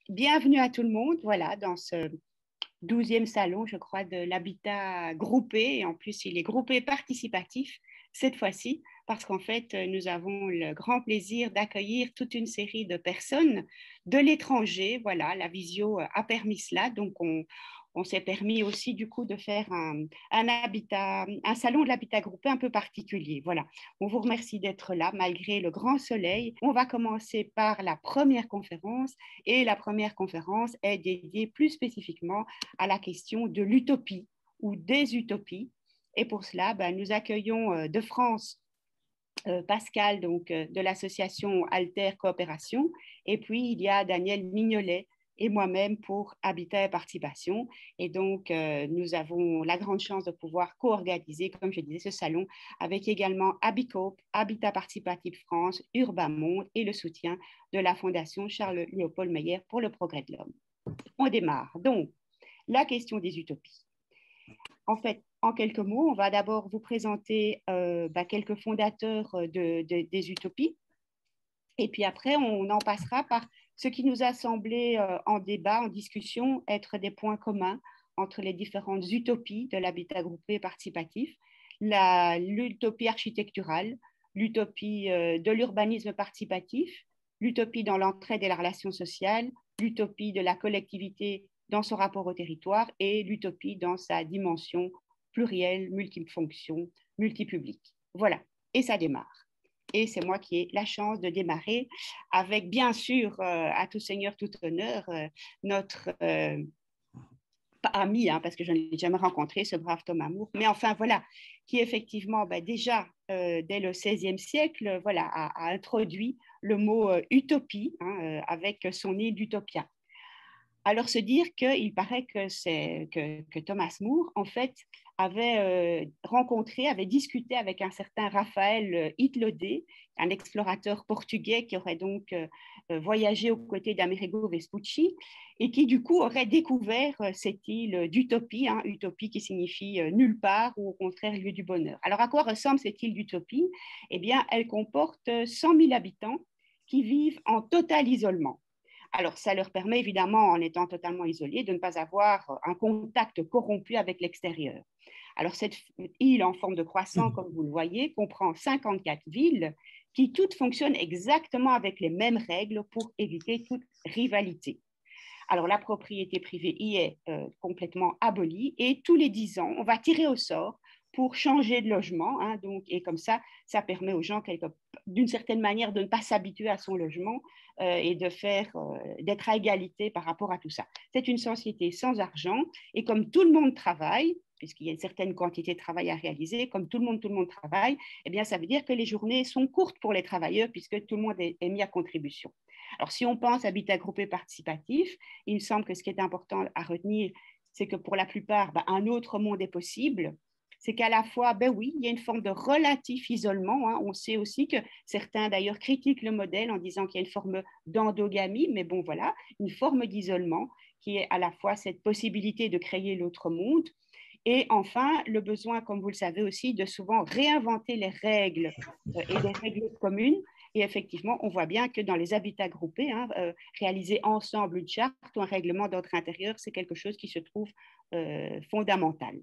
Bienvenue à tout le monde, voilà, dans ce 12e salon, je crois, de l'habitat groupé. Et en plus, il est groupé participatif cette fois-ci, parce qu'en fait, nous avons le grand plaisir d'accueillir toute une série de personnes de l'étranger. Voilà, la visio a permis cela. Donc, on s'est permis aussi, du coup, de faire un salon de l'habitat groupé un peu particulier. Voilà, on vous remercie d'être là, malgré le grand soleil. On va commencer par la première conférence. Et la première conférence est dédiée plus spécifiquement à la question de l'utopie ou des utopies. Et pour cela, nous accueillons de France Pascal, donc de l'association Alter Coopération, et puis il y a Daniel Mignolet et moi-même pour Habitat et Participation. Et donc, nous avons la grande chance de pouvoir co-organiser, comme je disais, ce salon avec également Habicoop, Habitat Participatif France, Urbamonde et le soutien de la Fondation Charles-Léopold Meyer pour le progrès de l'homme. On démarre. Donc, la question des utopies. En fait, en quelques mots, on va d'abord vous présenter quelques fondateurs des utopies. Et puis après, on en passera par ce qui nous a semblé en débat, en discussion, être des points communs entre les différentes utopies de l'habitat groupé participatif, l'utopie architecturale, l'utopie de l'urbanisme participatif, l'utopie dans l'entraide et la relation sociale, l'utopie de la collectivité dans son rapport au territoire et l'utopie dans sa dimension plurielle, multifonction, multipublique. Voilà, et ça démarre. Et c'est moi qui ai la chance de démarrer avec, bien sûr, à tout seigneur, tout honneur, notre ami, hein, parce que je ne l'ai jamais rencontré, ce brave Thomas More, mais enfin voilà, qui effectivement déjà dès le XVIe siècle voilà, a introduit le mot utopie hein, avec son île d'Utopia. Alors se dire qu'il paraît que Thomas More, en fait, avait rencontré, avait discuté avec un certain Raphaël Itlodé, un explorateur portugais qui aurait donc voyagé aux côtés d'Amerigo Vespucci et qui du coup aurait découvert cette île d'Utopie, hein, Utopie qui signifie nulle part ou au contraire lieu du bonheur. Alors à quoi ressemble cette île d'Utopie? Eh bien, elle comporte 100 000 habitants qui vivent en total isolement. Alors, ça leur permet évidemment, en étant totalement isolés, de ne pas avoir un contact corrompu avec l'extérieur. Alors, cette île en forme de croissant, comme vous le voyez, comprend 54 villes qui toutes fonctionnent exactement avec les mêmes règles pour éviter toute rivalité. Alors, la propriété privée y est complètement abolie et tous les 10 ans, on va tirer au sort pour changer de logement. Hein, donc, et comme ça permet aux gens, d'une certaine manière, de ne pas s'habituer à son logement et d'être à égalité par rapport à tout ça. C'est une société sans argent et comme tout le monde travaille, puisqu'il y a une certaine quantité de travail à réaliser, comme tout le monde travaille, eh bien, ça veut dire que les journées sont courtes pour les travailleurs puisque tout le monde est mis à contribution. Alors, si on pense habitat groupé participatif, il me semble que ce qui est important à retenir, c'est que pour la plupart, un autre monde est possible. C'est qu'à la fois, oui, il y a une forme de relatif isolement. Hein. On sait aussi que certains, d'ailleurs, critiquent le modèle en disant qu'il y a une forme d'endogamie, mais bon, voilà, une forme d'isolement qui est à la fois cette possibilité de créer l'autre monde et enfin, le besoin, comme vous le savez aussi, de souvent réinventer les règles et les règles communes. Et effectivement, on voit bien que dans les habitats groupés, hein, réaliser ensemble une charte ou un règlement d'ordre intérieur, c'est quelque chose qui se trouve fondamental.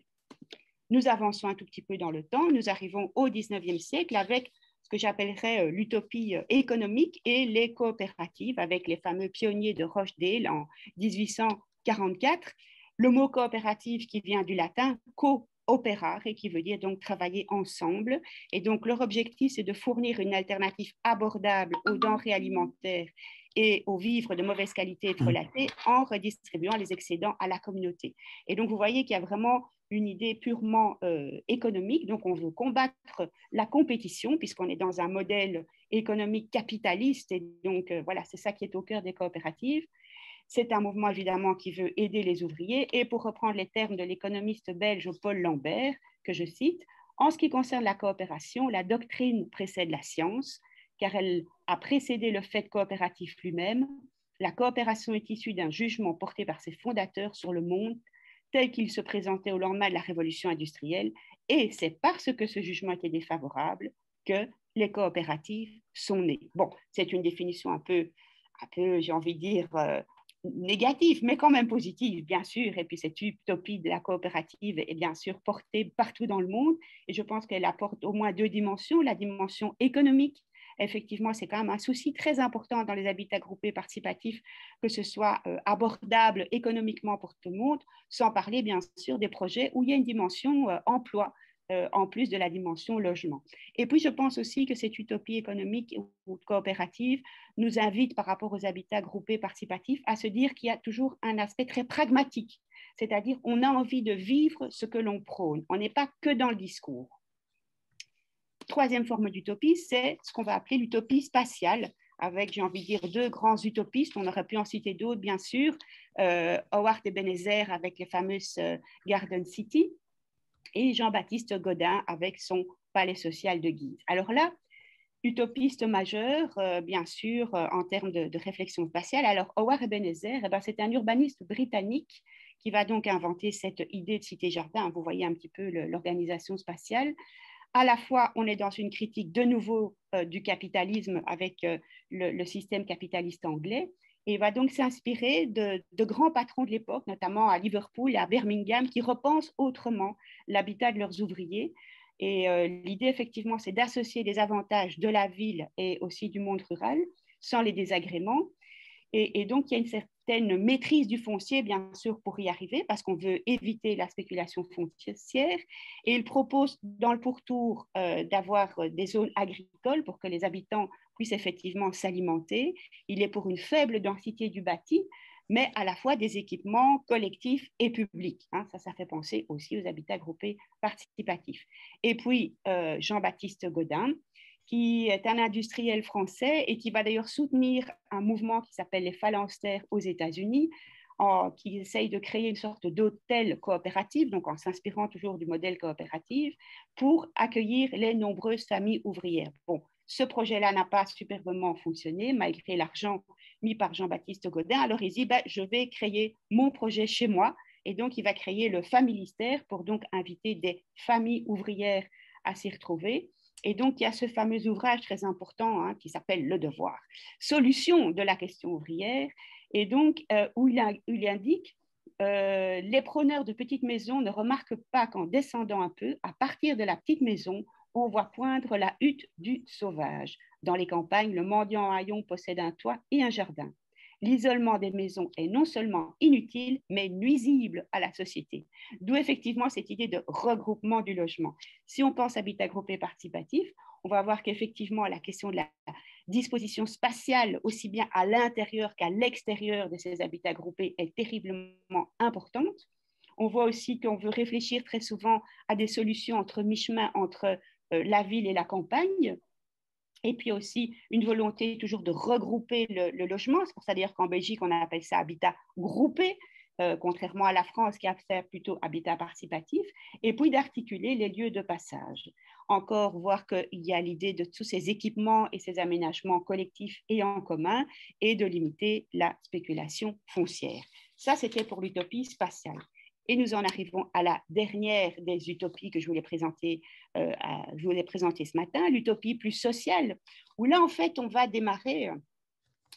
Nous avançons un tout petit peu dans le temps. Nous arrivons au 19e siècle avec ce que j'appellerais l'utopie économique et les coopératives avec les fameux pionniers de Rochdale en 1844. Le mot coopérative qui vient du latin coopérare et qui veut dire donc travailler ensemble. Et donc leur objectif, c'est de fournir une alternative abordable aux denrées alimentaires et aux vivres de mauvaise qualité et frelatés en redistribuant les excédents à la communauté. Et donc vous voyez qu'il y a vraiment une idée purement économique. Donc on veut combattre la compétition puisqu'on est dans un modèle économique capitaliste et donc voilà, c'est ça qui est au cœur des coopératives. C'est un mouvement évidemment qui veut aider les ouvriers et pour reprendre les termes de l'économiste belge Paul Lambert, que je cite, en ce qui concerne la coopération, la doctrine précède la science car elle a précédé le fait coopératif lui-même. La coopération est issue d'un jugement porté par ses fondateurs sur le monde tel qu'il se présentait au lendemain de la révolution industrielle et c'est parce que ce jugement était défavorable que les coopératives sont nées. Bon, c'est une définition un peu j'ai envie de dire, négative, mais quand même positive, bien sûr. Et puis cette utopie de la coopérative est bien sûr portée partout dans le monde. Et je pense qu'elle apporte au moins deux dimensions. La dimension économique, effectivement, c'est quand même un souci très important dans les habitats groupés participatifs, que ce soit abordable économiquement pour tout le monde, sans parler bien sûr des projets où il y a une dimension emploi en plus de la dimension logement. Et puis, je pense aussi que cette utopie économique ou coopérative nous invite, par rapport aux habitats groupés participatifs, à se dire qu'il y a toujours un aspect très pragmatique, c'est-à-dire on a envie de vivre ce que l'on prône. On n'est pas que dans le discours. Troisième forme d'utopie, c'est ce qu'on va appeler l'utopie spatiale, avec, j'ai envie de dire, deux grands utopistes. On aurait pu en citer d'autres, bien sûr. Howard Ebenezer avec les fameuses Garden City, et Jean-Baptiste Gaudin avec son palais social de Guise. Alors là, utopiste majeur, bien sûr, en termes de réflexion spatiale. Alors, Howard Ebenezer, c'est un urbaniste britannique qui va donc inventer cette idée de cité-jardin. Vous voyez un petit peu l'organisation spatiale. À la fois, on est dans une critique de nouveau du capitalisme avec le système capitaliste anglais, et va donc s'inspirer de grands patrons de l'époque, notamment à Liverpool et à Birmingham, qui repensent autrement l'habitat de leurs ouvriers. Et l'idée, effectivement, c'est d'associer les avantages de la ville et aussi du monde rural sans les désagréments. Et donc, il y a une certaine maîtrise du foncier, bien sûr, pour y arriver, parce qu'on veut éviter la spéculation foncière. Et il propose, dans le pourtour, d'avoir des zones agricoles pour que les habitants puissent effectivement s'alimenter. Il est pour une faible densité du bâti, mais à la fois des équipements collectifs et publics. Ça fait penser aussi aux habitats groupés participatifs. Et puis, Jean-Baptiste Gaudin, qui est un industriel français et qui va d'ailleurs soutenir un mouvement qui s'appelle les phalanstères aux États-Unis, qui essaye de créer une sorte d'hôtel coopératif, donc en s'inspirant toujours du modèle coopératif, pour accueillir les nombreuses familles ouvrières. Bon, ce projet-là n'a pas superbement fonctionné, malgré l'argent mis par Jean-Baptiste Gaudin. Alors il dit, je vais créer mon projet chez moi, et donc il va créer le Familistère pour donc inviter des familles ouvrières à s'y retrouver. Et donc, il y a ce fameux ouvrage très important qui s'appelle Le Devoir, solution de la question ouvrière, et donc où il indique les preneurs de petites maisons ne remarquent pas qu'en descendant un peu, à partir de la petite maison, on voit poindre la hutte du sauvage. Dans les campagnes, le mendiant en haillons possède un toit et un jardin. L'isolement des maisons est non seulement inutile, mais nuisible à la société. D'où effectivement cette idée de regroupement du logement. Si on pense habitat groupé participatif, on va voir qu'effectivement la question de la disposition spatiale, aussi bien à l'intérieur qu'à l'extérieur de ces habitats groupés, est terriblement importante. On voit aussi qu'on veut réfléchir très souvent à des solutions entre mi-chemin entre la ville et la campagne. Et puis aussi une volonté toujours de regrouper le logement. C'est pour ça d'ailleurs qu'en Belgique, on appelle ça habitat groupé, contrairement à la France qui a fait plutôt habitat participatif. Et puis d'articuler les lieux de passage. Encore voir qu'il y a l'idée de tous ces équipements et ces aménagements collectifs et en commun, et de limiter la spéculation foncière. Ça, c'était pour l'utopie spatiale. Et nous en arrivons à la dernière des utopies que je voulais présenter ce matin, l'utopie plus sociale, où là, en fait, on va démarrer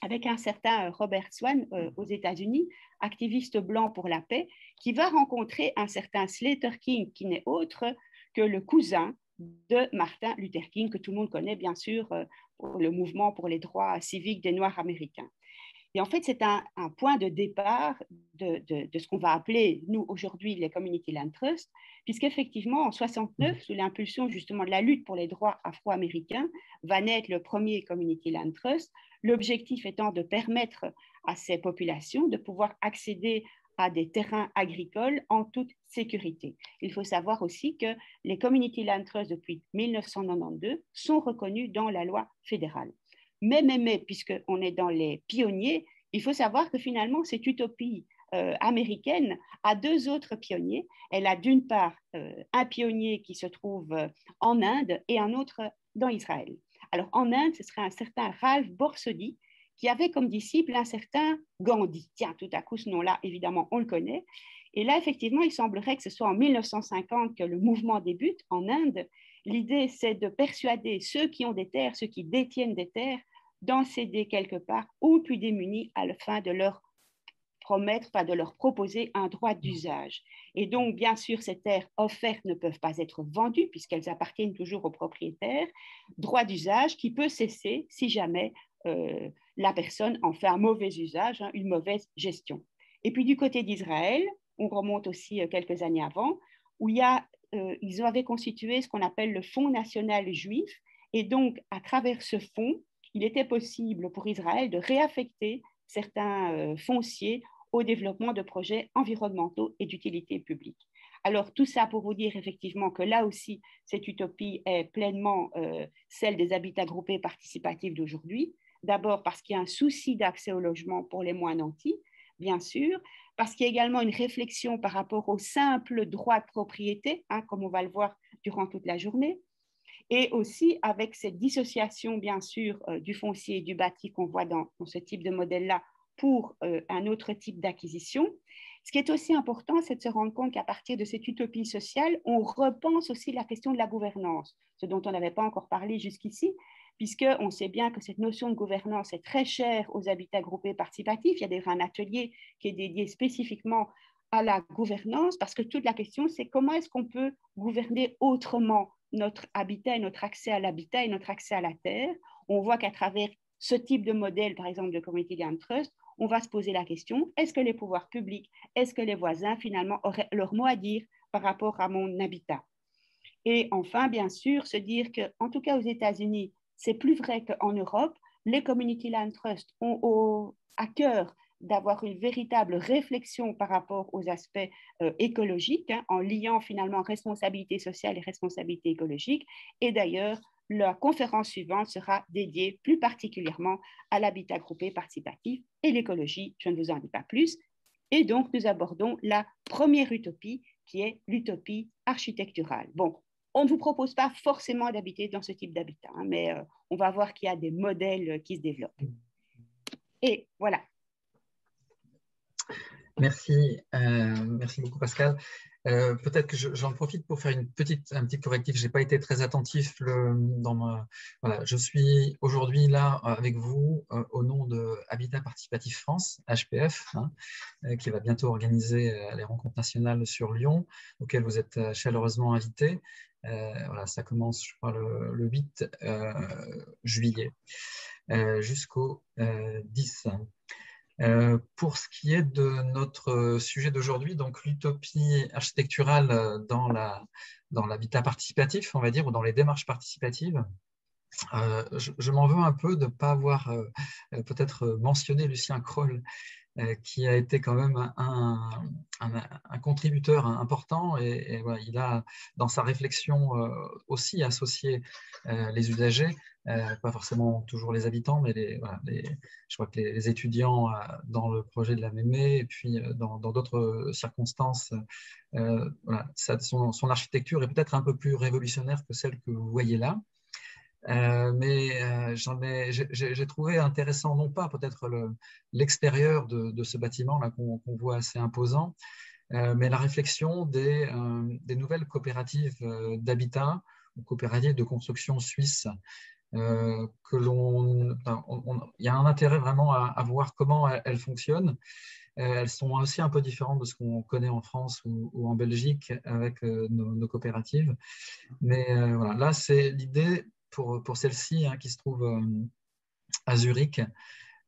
avec un certain Robert Swan aux États-Unis, activiste blanc pour la paix, qui va rencontrer un certain Slater King, qui n'est autre que le cousin de Martin Luther King, que tout le monde connaît, bien sûr, pour le mouvement pour les droits civiques des Noirs américains. Et en fait, c'est un point de départ de ce qu'on va appeler, nous, aujourd'hui, les Community Land Trust, puisqu'effectivement, en 1969, sous l'impulsion justement de la lutte pour les droits afro-américains, va naître le premier Community Land Trust, l'objectif étant de permettre à ces populations de pouvoir accéder à des terrains agricoles en toute sécurité. Il faut savoir aussi que les Community Land Trust, depuis 1992, sont reconnus dans la loi fédérale. Mais, puisqu'on est dans les pionniers, il faut savoir que finalement, cette utopie américaine a deux autres pionniers. Elle a d'une part un pionnier qui se trouve en Inde et un autre dans Israël. Alors en Inde, ce serait un certain Ralph Borsodi qui avait comme disciple un certain Gandhi. Tiens, tout à coup, ce nom-là, évidemment, on le connaît. Et là, effectivement, il semblerait que ce soit en 1950 que le mouvement débute en Inde. L'idée, c'est de persuader ceux qui ont des terres, ceux qui détiennent des terres, d'en céder quelque part aux plus démunis à la fin de leur promettre, enfin, de leur proposer un droit d'usage. Et donc, bien sûr, ces terres offertes ne peuvent pas être vendues puisqu'elles appartiennent toujours aux propriétaires. Droit d'usage qui peut cesser si jamais la personne en fait un mauvais usage, hein, une mauvaise gestion. Et puis du côté d'Israël, on remonte aussi quelques années avant, où ils avaient constitué ce qu'on appelle le Fonds national juif. Et donc, à travers ce fonds, il était possible pour Israël de réaffecter certains fonciers au développement de projets environnementaux et d'utilité publique. Alors, tout ça pour vous dire effectivement que là aussi, cette utopie est pleinement celle des habitats groupés participatifs d'aujourd'hui. D'abord parce qu'il y a un souci d'accès au logement pour les moins nantis, bien sûr, parce qu'il y a également une réflexion par rapport au simple droit de propriété, hein, comme on va le voir durant toute la journée, et aussi avec cette dissociation, bien sûr, du foncier et du bâti qu'on voit dans ce type de modèle-là pour un autre type d'acquisition. Ce qui est aussi important, c'est de se rendre compte qu'à partir de cette utopie sociale, on repense aussi la question de la gouvernance, ce dont on n'avait pas encore parlé jusqu'ici, puisqu'on sait bien que cette notion de gouvernance est très chère aux habitats groupés participatifs. Il y a d'ailleurs un atelier qui est dédié spécifiquement à la gouvernance, parce que toute la question, c'est comment est-ce qu'on peut gouverner autrement notre habitat et notre accès à l'habitat et notre accès à la terre. On voit qu'à travers ce type de modèle, par exemple de Community Land Trust, on va se poser la question, est-ce que les pouvoirs publics, est-ce que les voisins finalement auraient leur mot à dire par rapport à mon habitat? Et enfin, bien sûr, se dire qu'en tout cas aux États-Unis, c'est plus vrai qu'en Europe, les Community Land Trust ont à cœur d'avoir une véritable réflexion par rapport aux aspects écologiques, hein, en liant finalement responsabilité sociale et responsabilité écologique. Et d'ailleurs, la conférence suivante sera dédiée plus particulièrement à l'habitat groupé participatif et l'écologie. Je ne vous en dis pas plus. Et donc, nous abordons la première utopie, qui est l'utopie architecturale. Bon, on ne vous propose pas forcément d'habiter dans ce type d'habitat, hein, mais on va voir qu'il y a des modèles qui se développent. Et voilà. Merci, merci beaucoup Pascal. Peut-être que j'en profite pour faire un petit correctif. Je n'ai pas été très attentif voilà, je suis aujourd'hui là avec vous au nom de Habitat Participatif France, HPF, hein, qui va bientôt organiser les rencontres nationales sur Lyon, auxquelles vous êtes chaleureusement invités. Voilà, ça commence, je crois, le 8 juillet jusqu'au 10. Pour ce qui est de notre sujet d'aujourd'hui, donc l'utopie architecturale dans l'habitat participatif, on va dire, ou dans les démarches participatives, je m'en veux un peu de ne pas avoir peut-être mentionné Lucien Kroll, qui a été quand même un contributeur important et voilà, il a dans sa réflexion aussi associé les usagers, pas forcément toujours les habitants, mais voilà, je crois que les étudiants dans le projet de la Mémé et puis dans d'autres circonstances, voilà, son architecture est peut-être un peu plus révolutionnaire que celle que vous voyez là. Mais j'ai trouvé intéressant, non pas peut-être l'extérieur de ce bâtiment-là qu'on voit assez imposant, mais la réflexion des nouvelles coopératives d'habitat ou coopératives de construction suisse. Il y a un intérêt vraiment à voir comment elles fonctionnent. Elles sont aussi un peu différentes de ce qu'on connaît en France ou en Belgique avec nos coopératives. Mais voilà, là, c'est l'idée pour celle-ci, hein, qui se trouve à Zurich,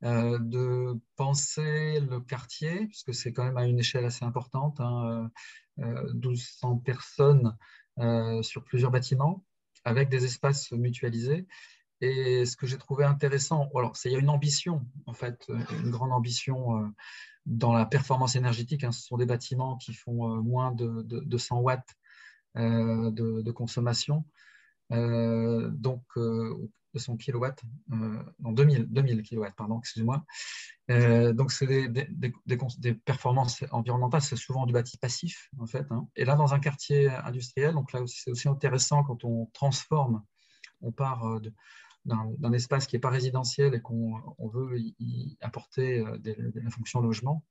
de penser le quartier, puisque c'est quand même à une échelle assez importante, hein, 1200 personnes sur plusieurs bâtiments, avec des espaces mutualisés. Et ce que j'ai trouvé intéressant, alors il y a une ambition, en fait, une grande ambition dans la performance énergétique, hein. Ce sont des bâtiments qui font moins de 100 watts de consommation. Donc 200 kilowatts, non 2000 kilowatts, pardon, excusez-moi. Donc c'est des performances environnementales, c'est souvent du bâti passif en fait, hein. Et là dans un quartier industriel, donc là c'est aussi intéressant quand on transforme, on part d'un espace qui n'est pas résidentiel et qu'on veut y apporter la fonction logement.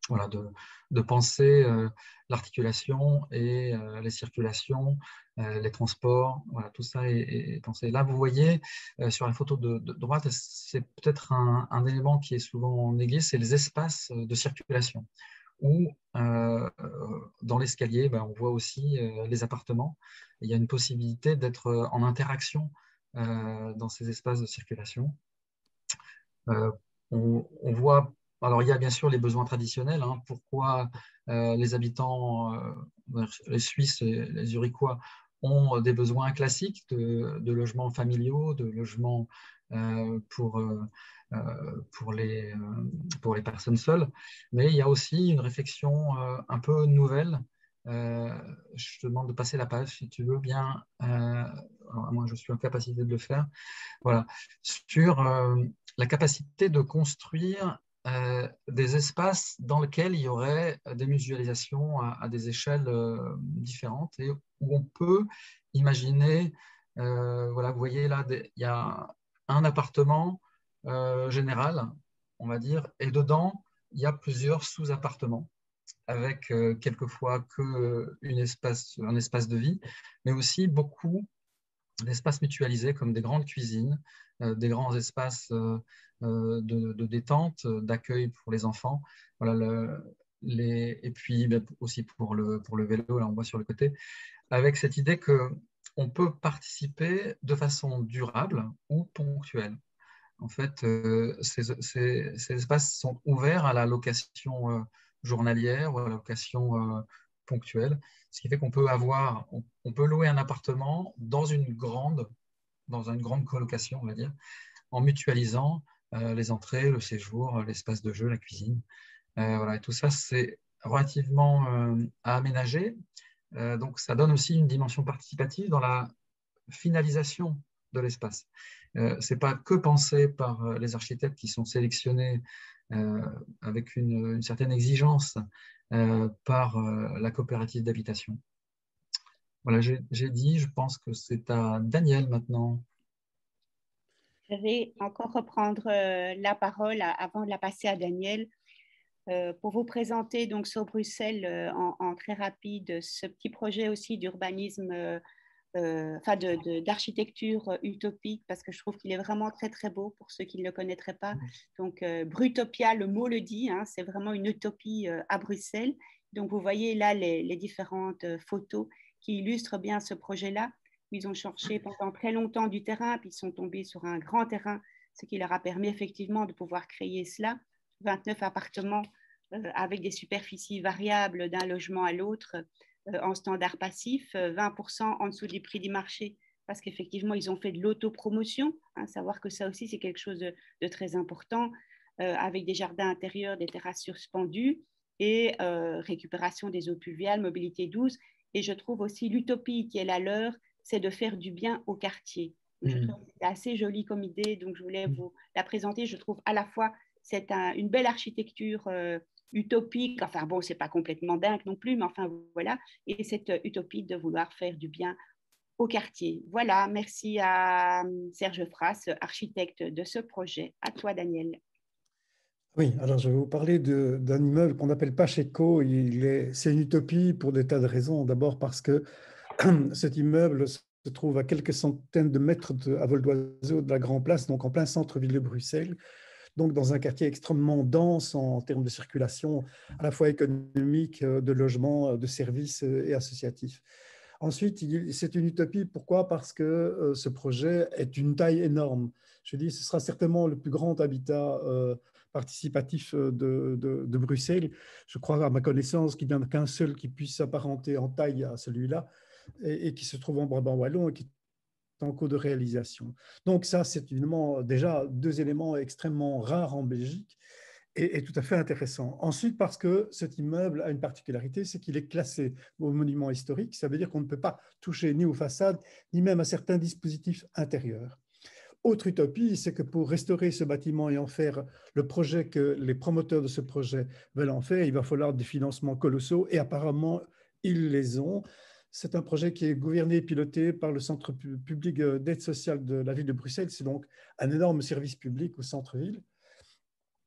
voilà, de penser l'articulation et les circulations, les transports, voilà, tout ça est pensé. Là, vous voyez sur la photo de droite, c'est peut-être un élément qui est souvent négligé, c'est les espaces de circulation. Où dans l'escalier, ben, on voit aussi les appartements. Il y a une possibilité d'être en interaction dans ces espaces de circulation. Euh, on voit, alors il y a bien sûr les besoins traditionnels, hein, pourquoi les habitants, les Suisses et les Zurichois ont des besoins classiques de logements familiaux, de logements euh, pour, euh, pour les personnes seules, mais il y a aussi une réflexion un peu nouvelle. Je te demande de passer la page si tu veux bien. Alors, moi, je suis en capacité de le faire. Voilà, sur la capacité de construire des espaces dans lesquels il y aurait des mutualisations à des échelles différentes et où on peut imaginer, voilà, vous voyez là, il y a un appartement général, on va dire, et dedans, il y a plusieurs sous-appartements avec quelquefois un espace de vie, mais aussi beaucoup d'espaces mutualisés comme des grandes cuisines, des grands espaces de détente, d'accueil pour les enfants. Voilà, et puis aussi pour le vélo, là on voit sur le côté, avec cette idée qu'on peut participer de façon durable ou ponctuelle. En fait, ces espaces sont ouverts à la location journalière ou à la location ponctuelle, ce qui fait qu'on peut on peut louer un appartement dans une grande colocation, on va dire, en mutualisant les entrées, le séjour, l'espace de jeu, la cuisine. Voilà, et tout ça, c'est relativement à aménager. Donc, ça donne aussi une dimension participative dans la finalisation de l'espace. Ce n'est pas que pensé par les architectes qui sont sélectionnés avec une certaine exigence par la coopérative d'habitation. Voilà, j'ai dit, je pense que c'est à Daniel maintenant. Je vais encore reprendre la parole avant de la passer à Daniel pour vous présenter donc sur Bruxelles en très rapide ce petit projet aussi d'urbanisme, enfin d'architecture utopique parce que je trouve qu'il est vraiment très très beau pour ceux qui ne le connaîtraient pas. Donc Brutopia, le mot le dit, hein, c'est vraiment une utopie à Bruxelles. Donc vous voyez là les différentes photos qui illustrent bien ce projet-là. Ils ont cherché pendant très longtemps du terrain, puis ils sont tombés sur un grand terrain, ce qui leur a permis effectivement de pouvoir créer cela. 29 appartements avec des superficies variables d'un logement à l'autre en standard passif, 20% en dessous du prix du marché, parce qu'effectivement, ils ont fait de l'autopromotion, hein, savoir que ça aussi, c'est quelque chose de très important, avec des jardins intérieurs, des terrasses suspendues et récupération des eaux pluviales, mobilité douce. Et je trouve aussi l'utopie qui est la leur, c'est de faire du bien au quartier. Je trouve que c'est assez joli comme idée, donc je voulais vous la présenter. Je trouve à la fois c'est une belle architecture utopique, enfin bon, c'est pas complètement dingue non plus, mais enfin voilà, et cette utopie de vouloir faire du bien au quartier. Voilà, merci à Serge Frass, architecte de ce projet. À toi, Daniel. Oui, alors je vais vous parler d'un immeuble qu'on appelle Pacheco. C'est une utopie pour des tas de raisons. D'abord parce que cet immeuble se trouve à quelques centaines de mètres à vol d'oiseau de la Grand Place, donc en plein centre-ville de Bruxelles, donc dans un quartier extrêmement dense en termes de circulation, à la fois économique, de logement, de services et associatifs. Ensuite, c'est une utopie. Pourquoi? Parce que ce projet est d'une taille énorme. Je dis, ce sera certainement le plus grand habitat participatif de Bruxelles. Je crois, à ma connaissance, qu'il n'y en a qu'un seul qui puisse s'apparenter en taille à celui-là et qui se trouve en Brabant wallon et qui est en cours de réalisation. Donc ça, c'est évidemment déjà deux éléments extrêmement rares en Belgique et tout à fait intéressant. Ensuite, parce que cet immeuble a une particularité, c'est qu'il est classé au monument historique. Ça veut dire qu'on ne peut pas toucher ni aux façades, ni même à certains dispositifs intérieurs. Autre utopie, c'est que pour restaurer ce bâtiment et en faire le projet que les promoteurs de ce projet veulent en faire, il va falloir des financements colossaux et apparemment, ils les ont. C'est un projet qui est gouverné et piloté par le Centre public d'aide sociale de la ville de Bruxelles. C'est donc un énorme service public au centre-ville.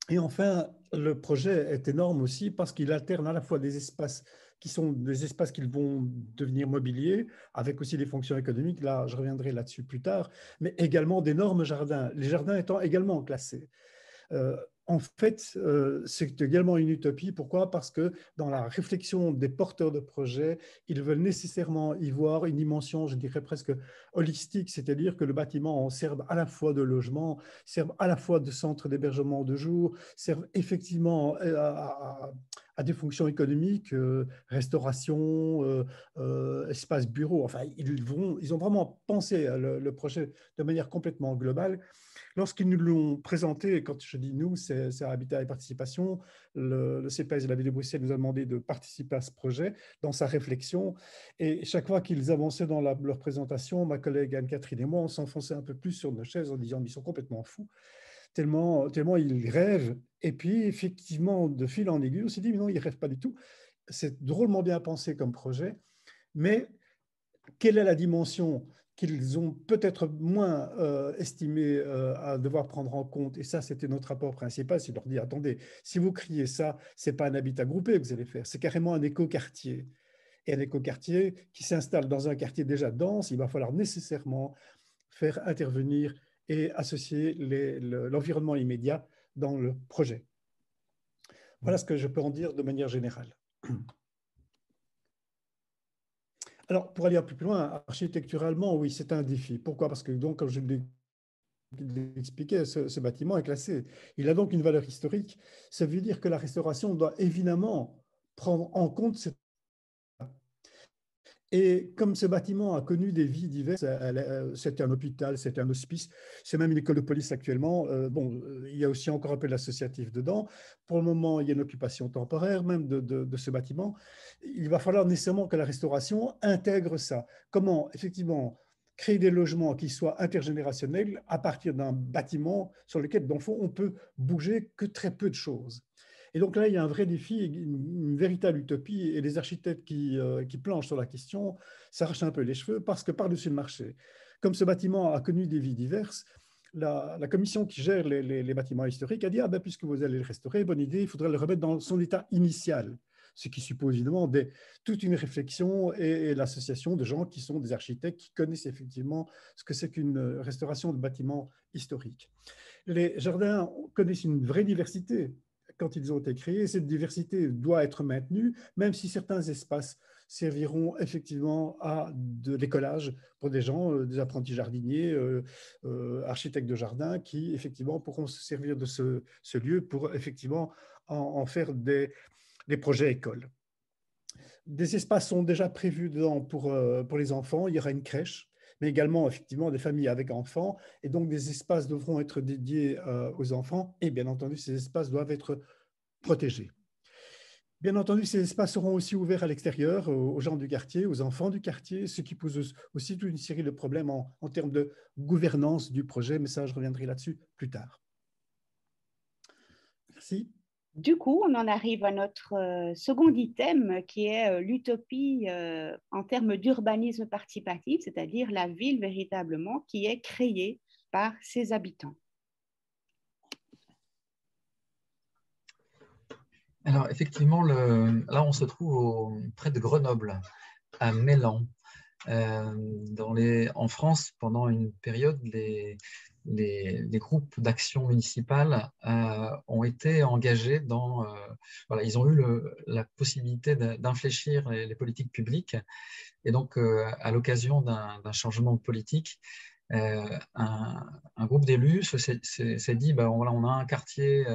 Et enfin, le projet est énorme aussi parce qu'il alterne à la fois des espaces qui sont des espaces qui vont devenir mobiliers, avec aussi des fonctions économiques, là je reviendrai là-dessus plus tard, mais également d'énormes jardins, les jardins étant également classés. Euh, En fait, c'est également une utopie. Pourquoi? Parce que dans la réflexion des porteurs de projets, ils veulent nécessairement y voir une dimension, je dirais presque holistique, c'est-à-dire que le bâtiment serve à la fois de logement, serve à la fois de centre d'hébergement de jour, serve effectivement à des fonctions économiques, restauration, espace bureau. Enfin, ils ont vraiment pensé le projet de manière complètement globale. Lorsqu'ils nous l'ont présenté, quand je dis nous, c'est Habitat et Participation, le CPS de la ville de Bruxelles nous a demandé de participer à ce projet, dans sa réflexion. Et chaque fois qu'ils avançaient dans leur présentation, ma collègue Anne-Catherine et moi, on s'enfonçait un peu plus sur nos chaises en disant, mais ils sont complètement fous, tellement ils rêvent. Et puis, effectivement, de fil en aiguille, on s'est dit, mais non, ils ne rêvent pas du tout. C'est drôlement bien pensé comme projet, mais quelle est la dimension qu'ils ont peut-être moins estimé à devoir prendre en compte? Et ça, c'était notre rapport principal, c'est de leur dire, attendez, si vous criez ça, ce n'est pas un habitat groupé que vous allez faire, c'est carrément un écoquartier. Et un écoquartier qui s'installe dans un quartier déjà dense, il va falloir nécessairement faire intervenir et associer l'environnement immédiat dans le projet. Voilà ce que je peux en dire de manière générale. Alors, pour aller un peu plus loin, architecturalement, oui, c'est un défi. Pourquoi? Parce que, donc, comme je l'expliquais, ce bâtiment est classé. Il a donc une valeur historique. Ça veut dire que la restauration doit évidemment prendre en compte cette... Et comme ce bâtiment a connu des vies diverses, c'était un hôpital, c'était un hospice, c'est même une école de police actuellement. Il y a aussi encore un peu l'associatif dedans. Pour le moment, il y a une occupation temporaire même de ce bâtiment. Il va falloir nécessairement que la restauration intègre ça. Comment, effectivement, créer des logements qui soient intergénérationnels à partir d'un bâtiment sur lequel, dans le fond, on peut bouger que très peu de choses. Et donc là, il y a un vrai défi, une véritable utopie, et les architectes qui planchent sur la question s'arrachent un peu les cheveux parce que par-dessus le marché, comme ce bâtiment a connu des vies diverses, la commission qui gère les bâtiments historiques a dit, ah ben, puisque vous allez le restaurer, bonne idée, il faudrait le remettre dans son état initial, ce qui suppose évidemment toute une réflexion et l'association de gens qui sont des architectes qui connaissent effectivement ce que c'est qu'une restauration de bâtiments historiques. Les jardins connaissent une vraie diversité quand ils ont été créés. Cette diversité doit être maintenue, même si certains espaces serviront effectivement à de l'écolage pour des gens, des apprentis jardiniers, architectes de jardin, qui effectivement pourront se servir de ce lieu pour effectivement en faire des projets écoles. Des espaces sont déjà prévus dedans pour les enfants. Il y aura une crèche, mais également effectivement des familles avec enfants. Et donc des espaces devront être dédiés aux enfants. Et bien entendu, ces espaces doivent être protégés. Bien entendu, ces espaces seront aussi ouverts à l'extérieur, aux gens du quartier, aux enfants du quartier, ce qui pose aussi toute une série de problèmes en termes de gouvernance du projet. Mais ça, je reviendrai là-dessus plus tard. Merci. Du coup, on en arrive à notre second item qui est l'utopie en termes d'urbanisme participatif, c'est-à-dire la ville véritablement qui est créée par ses habitants. Alors, effectivement, là, on se trouve près de Grenoble, à Mélan. En France, pendant une période, les groupes d'action municipale ont été engagés voilà, ils ont eu la possibilité d'infléchir les politiques publiques. Et donc, à l'occasion d'un changement de politique, un groupe d'élus s'est dit, ben, voilà, on a un quartier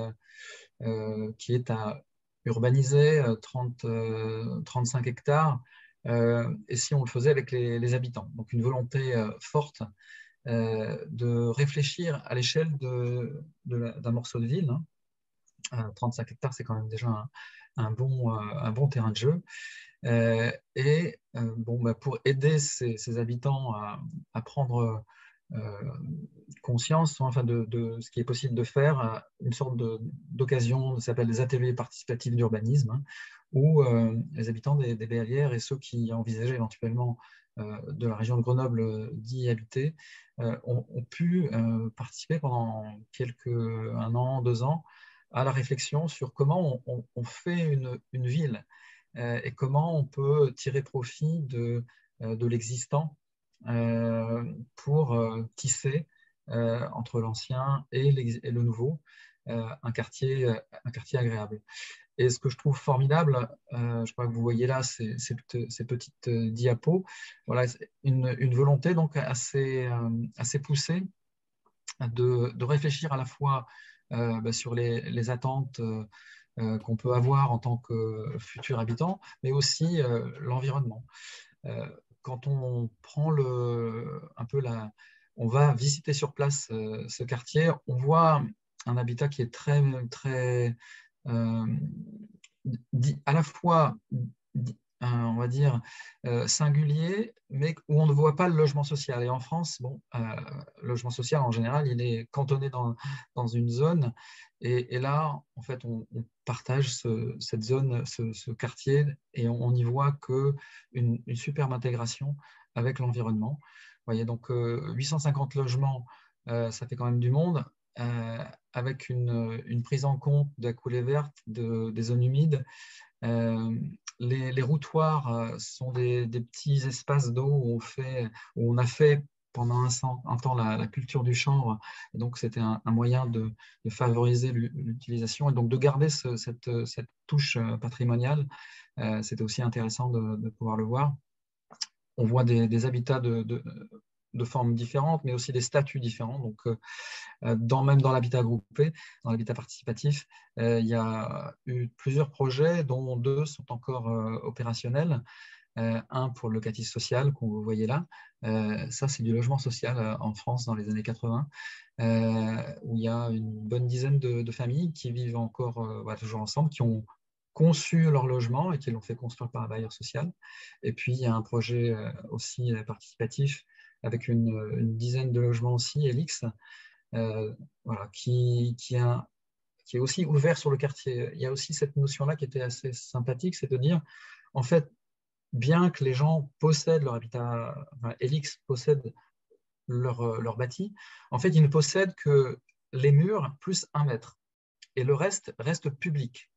qui est à urbaniser 35 hectares, et si on le faisait avec les habitants. Donc une volonté forte de réfléchir à l'échelle d'un morceau de ville. 35 hectares, c'est quand même déjà un bon terrain de jeu. Pour aider ces habitants à prendre conscience enfin, de ce qui est possible de faire, une sorte d'occasion, ça s'appelle des ateliers participatifs d'urbanisme, hein, où les habitants des Béalières et ceux qui envisageaient éventuellement de la région de Grenoble d'y habiter ont pu participer pendant un an, 2 ans à la réflexion sur comment on fait une ville et comment on peut tirer profit de l'existant pour tisser entre l'ancien et le nouveau un quartier agréable. Et ce que je trouve formidable, je crois que vous voyez là ces petites diapos, voilà, une volonté donc assez poussée de réfléchir à la fois sur les attentes qu'on peut avoir en tant que futur habitant, mais aussi l'environnement. Quand on prend un peu on va visiter sur place ce quartier, on voit un habitat qui est très euh, à la fois on va dire singulier, mais où on ne voit pas le logement social. Et en France, bon, le logement social en général, il est cantonné dans une zone. Et là, en fait, on partage cette zone, ce quartier, et on n'y voit qu'une superbe intégration avec l'environnement. Vous voyez, donc 850 logements, ça fait quand même du monde. Avec une prise en compte de la coulée verte, des zones humides. Les routoirs sont des petits espaces d'eau où on a fait pendant un temps la culture du chanvre. Et donc, c'était un moyen de favoriser l'utilisation et donc de garder cette touche patrimoniale. C'était aussi intéressant de pouvoir le voir. On voit des habitats de formes différentes, mais aussi des statuts différents. Donc, même dans l'habitat groupé, dans l'habitat participatif, il y a eu plusieurs projets, dont 2 sont encore opérationnels. Un pour le locatif social, qu'on vous voyez là. Ça, c'est du logement social en France dans les années 80, où il y a une bonne dizaine de familles qui vivent encore toujours ensemble, qui ont conçu leur logement et qui l'ont fait construire par un bailleur social. Et puis, il y a un projet aussi participatif avec une dizaine de logements aussi, Elix, voilà, qui est aussi ouvert sur le quartier. Il y a aussi cette notion-là qui était assez sympathique, c'est de dire, en fait, bien que les gens possèdent leur habitat, enfin, Elix possède leur bâti, en fait, ils ne possèdent que les murs plus 1 mètre. Et le reste public.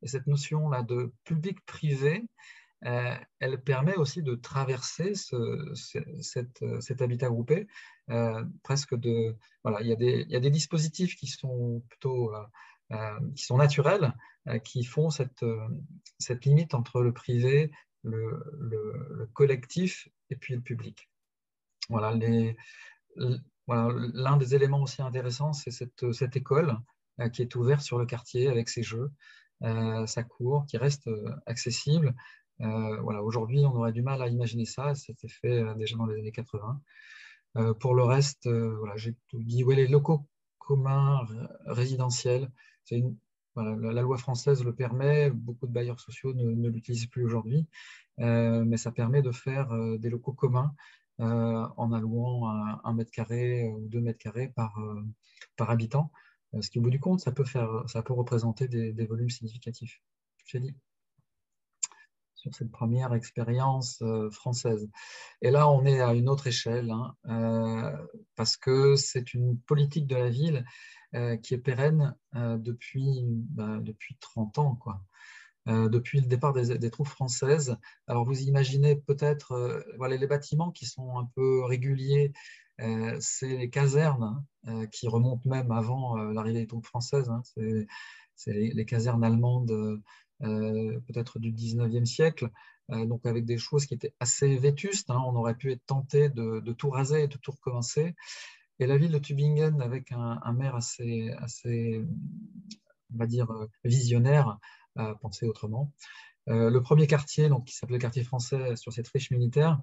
Et cette notion-là de public-privé, elle permet aussi de traverser cet habitat groupé, presque de... Voilà, il y a des dispositifs qui sont plutôt... qui sont naturels, qui font cette limite entre le privé, le collectif et puis le public. Voilà, voilà, l'un des éléments aussi intéressants, c'est cette école qui est ouverte sur le quartier avec ses jeux, sa cour qui reste accessible. Voilà, aujourd'hui, on aurait du mal à imaginer ça. C'était fait déjà dans les années 80. Pour le reste, voilà, j'ai tout dit. Ouais, les locaux communs résidentiels, voilà, la loi française le permet. Beaucoup de bailleurs sociaux ne l'utilisent plus aujourd'hui, mais ça permet de faire des locaux communs en allouant 1 mètre carré ou 2 mètres carrés par habitant. Ce qui, au bout du compte, ça peut représenter des volumes significatifs. J'ai dit sur cette première expérience française. Et là, on est à une autre échelle, parce que c'est une politique de la ville qui est pérenne depuis 30 ans, quoi. Depuis le départ des troupes françaises. Alors, vous imaginez peut-être voilà, les bâtiments qui sont un peu réguliers, c'est les casernes qui remontent même avant l'arrivée des troupes françaises. C'est les casernes allemandes peut-être du 19e siècle, donc avec des choses qui étaient assez vétustes. On aurait pu être tenté de tout raser et de tout recommencer. Et la ville de Tübingen, avec un maire assez on va dire, visionnaire, à penser autrement. Le premier quartier, donc, qui s'appelait le quartier français sur cette friche militaire,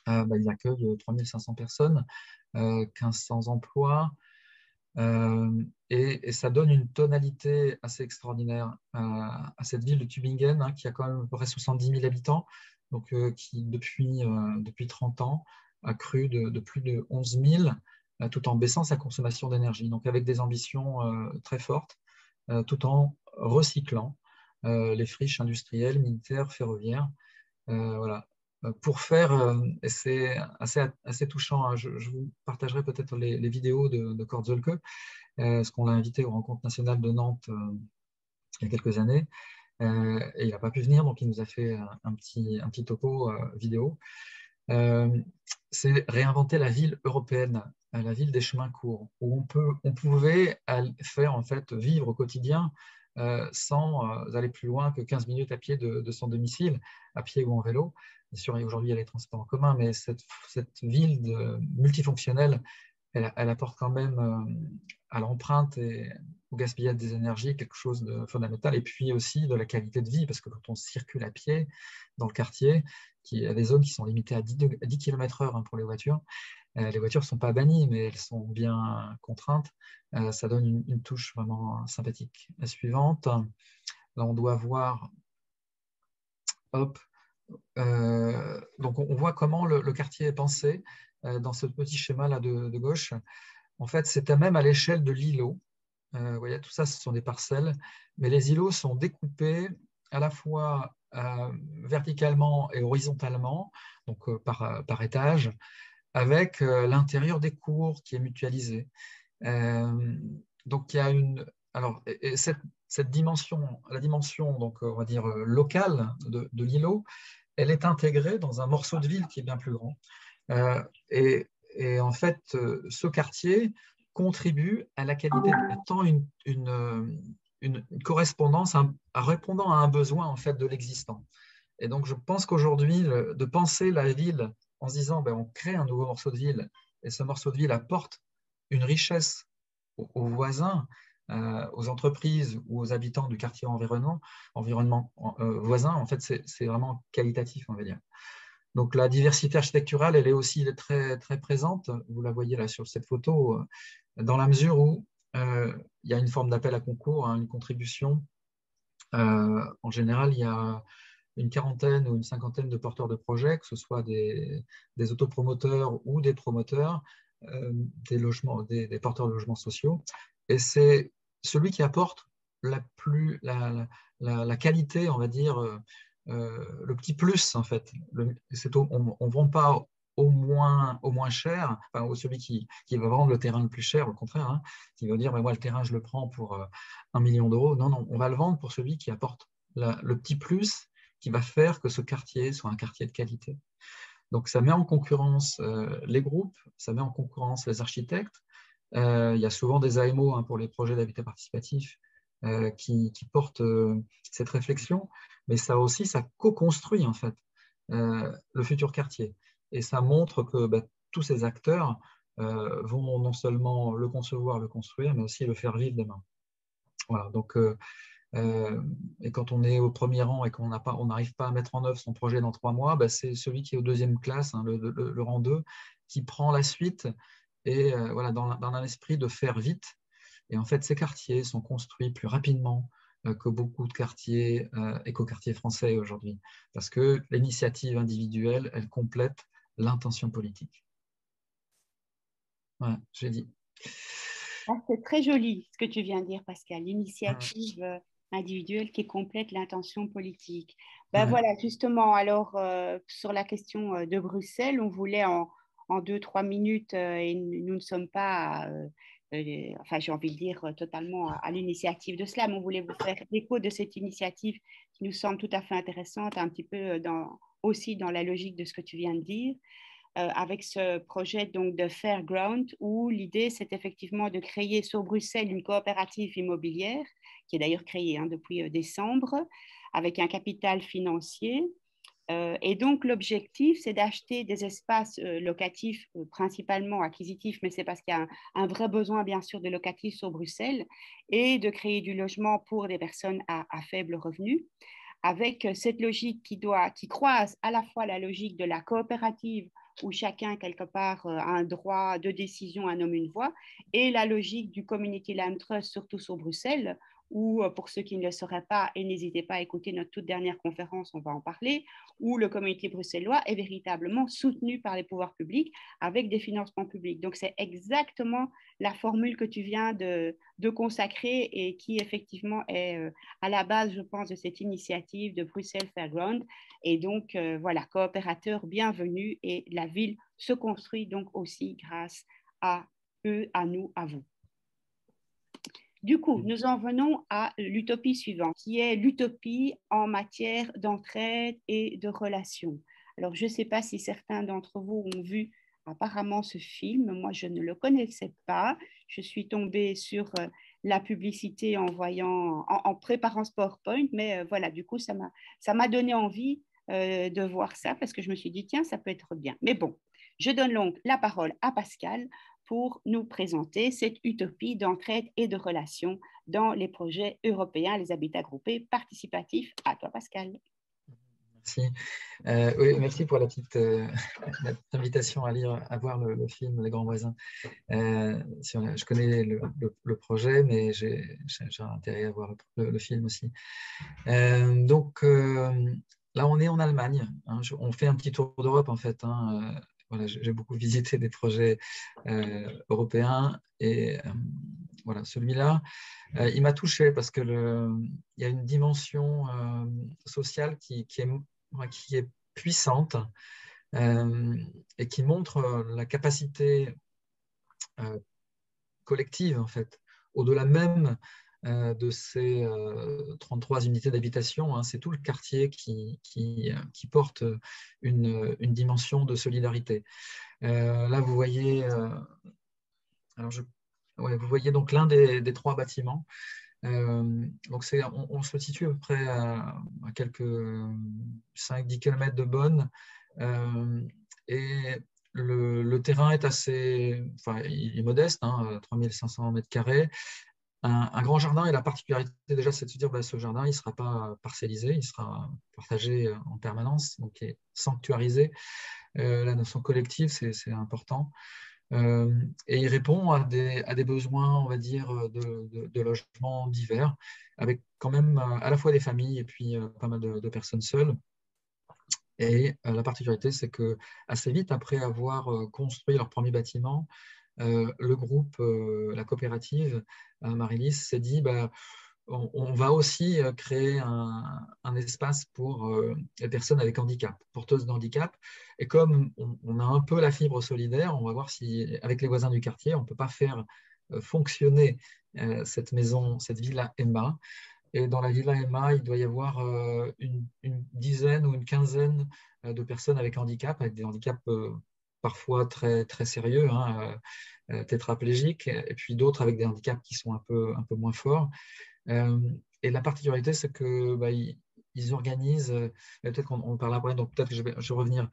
il accueille 3500 personnes, 1500 emplois, et ça donne une tonalité assez extraordinaire à cette ville de Tübingen, qui a quand même à peu près 70 000 habitants, donc, qui depuis 30 ans a cru de plus de 11 000, tout en baissant sa consommation d'énergie, donc avec des ambitions très fortes, tout en recyclant les friches industrielles, militaires, ferroviaires. Voilà. pour faire, et c'est assez touchant, hein, je vous partagerai peut-être les vidéos de Kurt Zölke, parce qu'on l'a invité aux Rencontres nationales de Nantes il y a quelques années, et il n'a pas pu venir, donc il nous a fait un petit topo vidéo. C'est réinventer la ville européenne, la ville des chemins courts, où on pouvait faire, en fait, vivre au quotidien sans aller plus loin que 15 minutes à pied de son domicile, à pied ou en vélo. Bien sûr, aujourd'hui, il y a les transports en commun, mais cette ville multifonctionnelle, elle apporte quand même à l'empreinte et au gaspillage des énergies quelque chose de fondamental, et puis aussi de la qualité de vie, parce que quand on circule à pied dans le quartier, il y a des zones qui sont limitées à 10 km/h pour les voitures ne sont pas bannies, mais elles sont bien contraintes. Ça donne une touche vraiment sympathique. La suivante, là on doit voir, hop, donc on voit comment le quartier est pensé dans ce petit schéma là de gauche. En fait, c'est même à l'échelle de l'îlot. Vous voyez, tout ça, ce sont des parcelles, mais les îlots sont découpés à la fois verticalement et horizontalement, donc par étage, avec l'intérieur des cours qui est mutualisé. Donc il y a cette dimension, la dimension, donc on va dire locale de l'îlot, elle est intégrée dans un morceau de ville qui est bien plus grand. Et en fait, ce quartier contribue à la qualité étant une correspondance répondant à un besoin en fait de l'existant. Et donc je pense qu'aujourd'hui, de penser la ville en se disant on crée un nouveau morceau de ville, et ce morceau de ville apporte une richesse aux voisins, aux entreprises ou aux habitants du quartier environnement voisin, en fait c'est vraiment qualitatif, on va dire. Donc la diversité architecturale, elle est aussi très, très présente. Vous la voyez là sur cette photo, dans la mesure où il y a une forme d'appel à concours, hein, une contribution. En général, il y a une quarantaine ou une cinquantaine de porteurs de projets, que ce soit des autopromoteurs ou des promoteurs, des porteurs de logements sociaux. Et c'est celui qui apporte la qualité, on va dire, le petit plus, en fait. On ne vend pas au moins cher, enfin, celui qui va vendre le terrain le plus cher, au contraire, hein, qui va dire, moi, le terrain, je le prends pour 1 million d'euros. Non, non, on va le vendre pour celui qui apporte le petit plus qui va faire que ce quartier soit un quartier de qualité. Donc, ça met en concurrence les groupes, ça met en concurrence les architectes. Il y a souvent des AMO, hein, pour les projets d'habitat participatif qui portent cette réflexion, mais ça aussi, ça co-construit en fait le futur quartier. Et ça montre que tous ces acteurs vont non seulement le concevoir, le construire, mais aussi le faire vivre demain. Voilà, donc et quand on est au premier rang et qu'on n'arrive pas à mettre en œuvre son projet dans 3 mois, c'est celui qui est au deuxième classe, hein, le rang 2, qui prend la suite et voilà, dans un esprit de faire vite. Et en fait, ces quartiers sont construits plus rapidement que beaucoup de quartiers, écoquartiers français aujourd'hui, parce que l'initiative individuelle, elle complète l'intention politique. Voilà, j'ai dit. C'est très joli ce que tu viens de dire, Pascal. L'initiative individuelle qui complète l'intention politique. Voilà, justement, alors sur la question de Bruxelles, on voulait en 2-3 minutes, et nous ne sommes pas, enfin j'ai envie de dire totalement à l'initiative de cela, mais on voulait vous faire l'écho de cette initiative qui nous semble tout à fait intéressante, un petit peu aussi dans la logique de ce que tu viens de dire. Avec ce projet donc de Fairground, où l'idée c'est effectivement de créer sur Bruxelles une coopérative immobilière, qui est d'ailleurs créée depuis décembre, avec un capital financier. Et donc l'objectif c'est d'acheter des espaces locatifs, principalement acquisitifs, mais c'est parce qu'il y a un vrai besoin bien sûr de locatifs sur Bruxelles, et de créer du logement pour des personnes à faible revenu, avec cette logique qui croise à la fois la logique de la coopérative, où chacun, quelque part, a un droit de décision, un homme, une voix, et la logique du Community Land Trust, surtout sur Bruxelles, ou pour ceux qui ne le sauraient pas, et n'hésitez pas à écouter notre toute dernière conférence, on va en parler, où le comité bruxellois est véritablement soutenu par les pouvoirs publics avec des financements publics. Donc c'est exactement la formule que tu viens de consacrer et qui effectivement est à la base, je pense, de cette initiative de Bruxelles Fairground. Et donc, voilà, coopérateurs bienvenus, et la ville se construit donc aussi grâce à eux, à nous, à vous. Du coup, nous en venons à l'utopie suivante, qui est l'utopie en matière d'entraide et de relations. Alors, je ne sais pas si certains d'entre vous ont vu apparemment ce film. Moi, je ne le connaissais pas. Je suis tombée sur la publicité en préparant ce PowerPoint, mais voilà, du coup, ça m'a donné envie de voir ça parce que je me suis dit, tiens, ça peut être bien. Mais bon, je donne donc la parole à Pascal pour nous présenter cette utopie d'entraide et de relations dans les projets européens, les habitats groupés participatifs. À toi, Pascal. Merci. Oui, merci pour la petite invitation à lire, à voir le film Les Grands Voisins. Je connais le projet, mais j'ai intérêt à voir le film aussi. Donc, là, on est en Allemagne. Hein, on fait un petit tour d'Europe, en fait. Hein, voilà, j'ai beaucoup visité des projets européens et voilà, celui-là, il m'a touché parce que il y a une dimension sociale qui est puissante et qui montre la capacité collective, en fait, au-delà même de ces 33 unités d'habitation. Hein, c'est tout le quartier qui porte une dimension de solidarité. Là, vous voyez, vous voyez donc l'un des trois bâtiments. Donc on se situe à peu près à quelques 5-10 km de Bonn. Et le terrain est il est modeste, hein, 3500 mètres carrés. Un grand jardin, et la particularité déjà, c'est de se dire ce jardin, il ne sera pas parcellisé, il sera partagé en permanence, donc il est sanctuarisé. La notion collective, c'est important. Et il répond à des besoins, on va dire, de logements divers, avec quand même à la fois des familles et puis pas mal de personnes seules. Et la particularité, c'est que assez vite après avoir construit leur premier bâtiment, le groupe, la coopérative Marilis s'est dit on va aussi créer un espace pour les personnes avec handicap, porteuses de handicap. Et comme on a un peu la fibre solidaire, on va voir si, avec les voisins du quartier, on ne peut pas faire fonctionner cette maison, cette villa Emma. Et dans la villa Emma, il doit y avoir une dizaine ou une quinzaine de personnes avec handicap, avec des handicaps parfois très, très sérieux, hein, tétraplégiques, et puis d'autres avec des handicaps qui sont un peu moins forts. Et la particularité, c'est que ils organisent, peut-être qu'on parle après, donc peut-être que je vais revenir.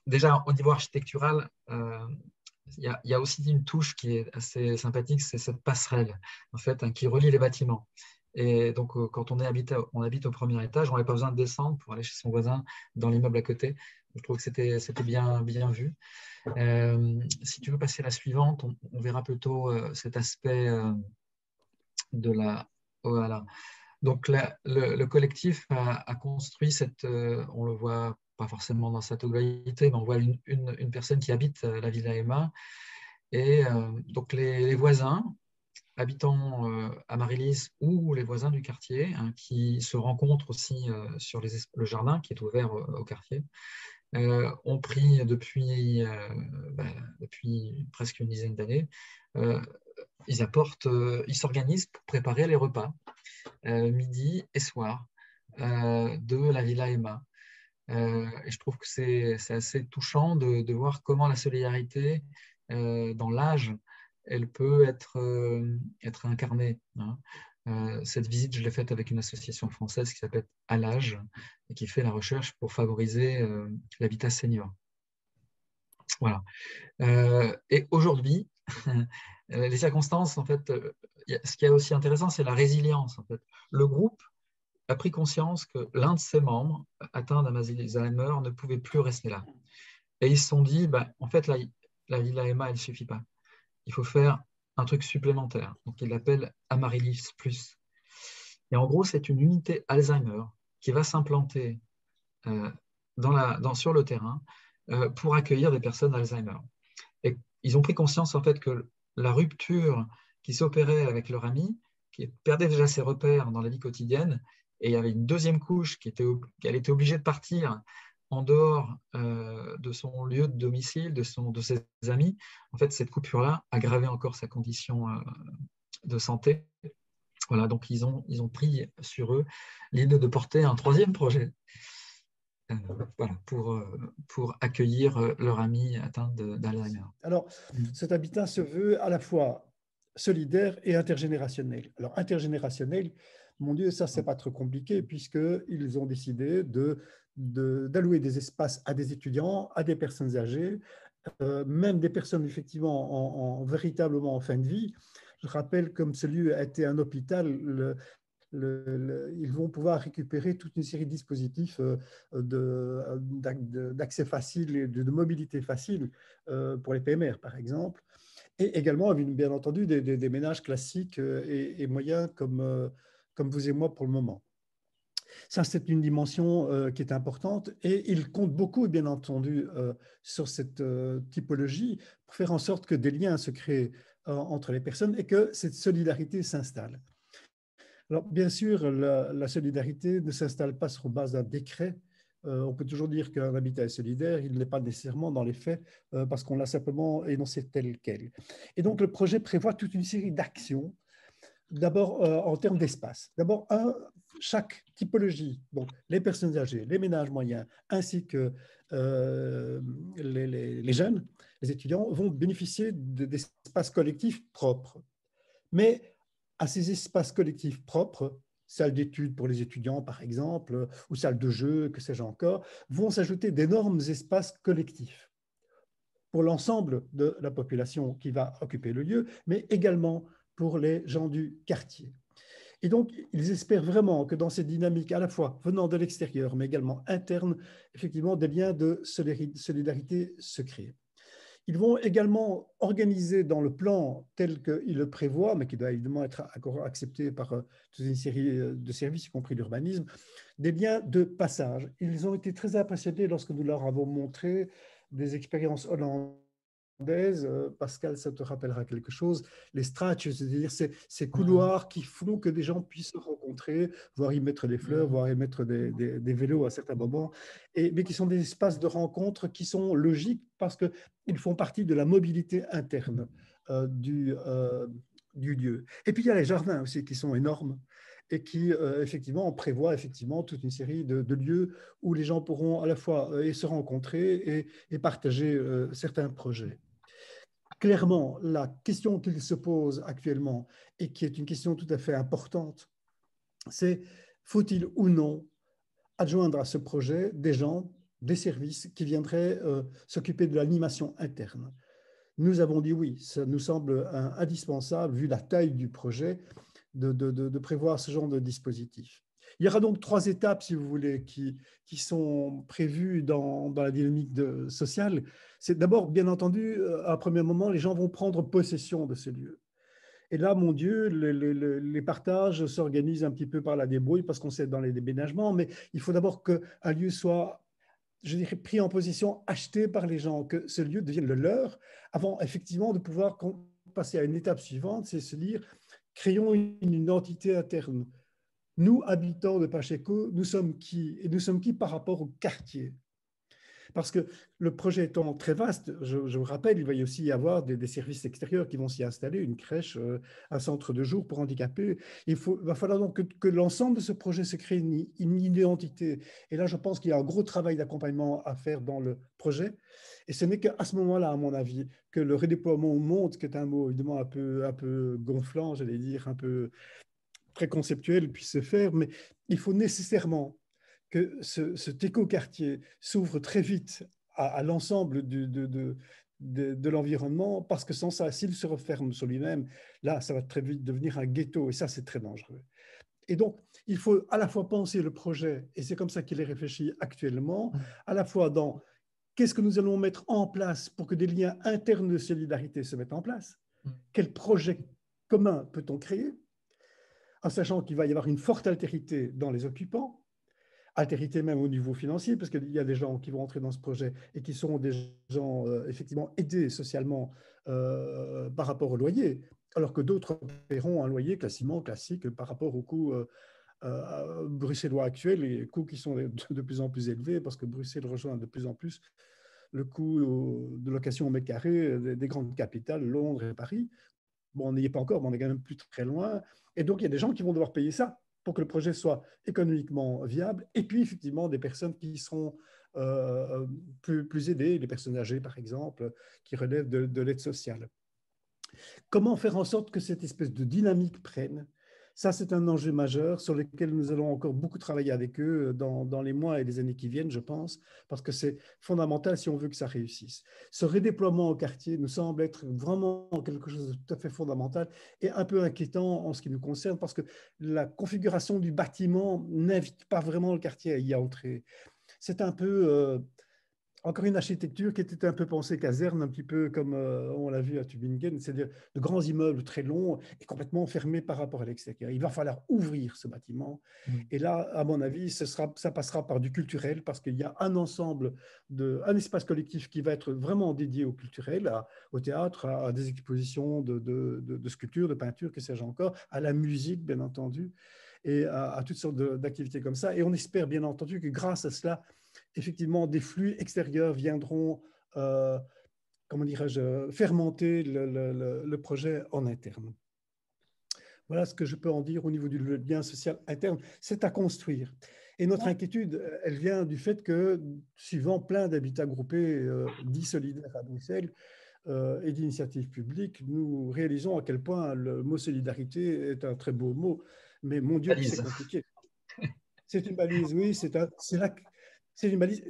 Déjà, au niveau architectural, il y a aussi une touche qui est assez sympathique, c'est cette passerelle, en fait, hein, qui relie les bâtiments. Et donc, quand on habite au premier étage, on n'avait pas besoin de descendre pour aller chez son voisin dans l'immeuble à côté. Je trouve que c'était bien vu. Si tu veux passer à la suivante, on verra plutôt cet aspect de la... Voilà. Donc, le collectif a construit on le voit pas forcément dans sa globalité, mais on voit une personne qui habite la Villa Emma. Et donc, les voisins habitant à Marilis ou les voisins du quartier, hein, qui se rencontrent aussi sur le jardin qui est ouvert au quartier, ont pris depuis presque une dizaine d'années, ils s'organisent pour préparer les repas midi et soir de la Villa Emma. Et je trouve que c'est assez touchant de voir comment la solidarité dans l'âge, elle peut être incarnée. Hein. Cette visite, je l'ai faite avec une association française qui s'appelle À l'âge et qui fait la recherche pour favoriser l'habitat senior. Voilà. Et aujourd'hui, les circonstances, en fait, ce qui est aussi intéressant, c'est la résilience. En fait. Le groupe a pris conscience que l'un de ses membres, atteint d'Alzheimer, ne pouvait plus rester là. Et ils se sont dit, en fait, la Villa Emma, elle ne suffit pas. Il faut faire un truc supplémentaire. Donc, il l'appelle Amaryllis Plus. Et en gros, c'est une unité Alzheimer qui va s'implanter sur le terrain pour accueillir des personnes Alzheimer. Et ils ont pris conscience en fait que la rupture qui s'opérait avec leur ami, qui perdait déjà ses repères dans la vie quotidienne, et il y avait une deuxième couche qu'elle était obligée de partir en dehors de son lieu de domicile, de ses amis. En fait, cette coupure-là aggravait encore sa condition de santé. Voilà, donc ils ont pris sur eux l'idée de porter un troisième projet voilà, pour accueillir leur ami atteint d'Alzheimer. Alors, cet habitat se veut à la fois solidaire et intergénérationnel. Alors, intergénérationnel, mon Dieu, ça, c'est pas trop compliqué puisqu'ils ont décidé d'allouer des espaces à des étudiants, à des personnes âgées, même des personnes effectivement véritablement en fin de vie. Je rappelle, comme ce lieu a été un hôpital, ils vont pouvoir récupérer toute une série de dispositifs d'accès facile et de mobilité facile pour les PMR, par exemple, et également, bien entendu, des ménages classiques et moyens comme vous et moi pour le moment. Ça, c'est une dimension qui est importante et il compte beaucoup, bien entendu, sur cette typologie pour faire en sorte que des liens se créent entre les personnes et que cette solidarité s'installe. Alors, bien sûr, la solidarité ne s'installe pas sur base d'un décret. On peut toujours dire qu'un habitat est solidaire, il n'est pas nécessairement dans les faits parce qu'on l'a simplement énoncé tel quel. Et donc, le projet prévoit toute une série d'actions, d'abord en termes d'espace. D'abord, chaque typologie, donc les personnes âgées, les ménages moyens, ainsi que les jeunes, les étudiants, vont bénéficier d'espaces collectifs propres. Mais à ces espaces collectifs propres, salles d'études pour les étudiants par exemple, ou salles de jeu, que sais-je encore, vont s'ajouter d'énormes espaces collectifs pour l'ensemble de la population qui va occuper le lieu, mais également pour les gens du quartier. Et donc, ils espèrent vraiment que dans cette dynamique, à la fois venant de l'extérieur, mais également interne, effectivement, des liens de solidarité se créent. Ils vont également organiser dans le plan tel qu'il le prévoit, mais qui doit évidemment être accepté par toute une série de services, y compris l'urbanisme, des liens de passage. Ils ont été très impressionnés lorsque nous leur avons montré des expériences hollandaises. Pascal, ça te rappellera quelque chose. Les stratches, c'est-à-dire ces couloirs qui font que des gens puissent se rencontrer, voire y mettre des fleurs, voire y mettre des vélos à certains moments, mais qui sont des espaces de rencontre qui sont logiques parce qu'ils font partie de la mobilité interne du lieu. Et puis il y a les jardins aussi qui sont énormes et qui effectivement prévoient effectivement toute une série de lieux où les gens pourront à la fois se rencontrer et partager certains projets. Clairement, la question qu'il se pose actuellement et qui est une question tout à fait importante, c'est faut-il ou non adjoindre à ce projet des gens, des services qui viendraient s'occuper de l'animation interne. Nous avons dit oui, ça nous semble indispensable, vu la taille du projet, de prévoir ce genre de dispositif. Il y aura donc 3 étapes, si vous voulez, qui sont prévues dans la dynamique sociale. C'est d'abord, bien entendu, à un premier moment, les gens vont prendre possession de ce lieu. Et là, mon Dieu, les partages s'organisent un petit peu par la débrouille parce qu'on sait dans les déménagements, mais il faut d'abord qu'un lieu soit, je dirais, pris en possession, acheté par les gens, que ce lieu devienne le leur, avant effectivement de pouvoir passer à une étape suivante, c'est se dire, créons une identité interne. Nous, habitants de Pacheco, nous sommes qui? Et nous sommes qui par rapport au quartier? Parce que le projet étant très vaste, je vous rappelle, il va y aussi y avoir des services extérieurs qui vont s'y installer, une crèche, un centre de jour pour handicapés. Il va falloir donc que l'ensemble de ce projet se crée une identité. Et là, je pense qu'il y a un gros travail d'accompagnement à faire dans le projet. Et ce n'est qu'à ce moment-là, à mon avis, que le redéploiement au monde, qui est un mot évidemment un peu gonflant, j'allais dire, un peu très conceptuel, puisse se faire. Mais il faut nécessairement que cet écoquartier s'ouvre très vite à l'ensemble de l'environnement, parce que sans ça, s'il se referme sur lui-même, là, ça va très vite devenir un ghetto, et ça, c'est très dangereux. Et donc, il faut à la fois penser le projet, et c'est comme ça qu'il est réfléchi actuellement, à la fois dans qu'est-ce que nous allons mettre en place pour que des liens internes de solidarité se mettent en place, Quel projet commun peut-on créer, en sachant qu'il va y avoir une forte altérité dans les occupants, altérité même au niveau financier, parce qu'il y a des gens qui vont entrer dans ce projet et qui seront des gens effectivement aidés socialement par rapport au loyer, alors que d'autres paieront un loyer classique par rapport au coût bruxellois actuel, les coûts qui sont de plus en plus élevés, parce que Bruxelles rejoint de plus en plus le coût de location au mètre carré des grandes capitales, Londres et Paris. Bon, on n'y est pas encore, mais on est quand même plus très loin. Et donc, il y a des gens qui vont devoir payer ça pour que le projet soit économiquement viable. Et puis, effectivement, des personnes qui seront plus aidées, les personnes âgées, par exemple, qui relèvent de l'aide sociale. Comment faire en sorte que cette espèce de dynamique prenne? Ça, c'est un enjeu majeur sur lequel nous allons encore beaucoup travailler avec eux dans les mois et les années qui viennent, je pense, parce que c'est fondamental si on veut que ça réussisse. Ce redéploiement au quartier nous semble être vraiment quelque chose de tout à fait fondamental et un peu inquiétant en ce qui nous concerne, parce que la configuration du bâtiment n'invite pas vraiment le quartier à y entrer. C'est un peu encore une architecture qui était un peu pensée caserne, un petit peu comme on l'a vu à Tübingen, c'est-à-dire de grands immeubles très longs et complètement fermés par rapport à l'extérieur. Il va falloir ouvrir ce bâtiment. Et là, à mon avis, ça passera par du culturel, parce qu'il y a un ensemble, un espace collectif qui va être vraiment dédié au culturel, au théâtre, à des expositions de sculptures, de peintures, que sais-je encore, à la musique, bien entendu, et à toutes sortes d'activités comme ça. Et on espère, bien entendu, que grâce à cela, effectivement, des flux extérieurs viendront, comment dirais-je, fermenter le projet en interne. Voilà ce que je peux en dire au niveau du lien social interne. C'est à construire. Et notre inquiétude, elle vient du fait que, suivant plein d'habitats groupés dits solidaires à Bruxelles et d'initiatives publiques, nous réalisons à quel point le mot solidarité est un très beau mot. Mais mon Dieu, c'est compliqué. C'est une balise, oui, c'est une balise.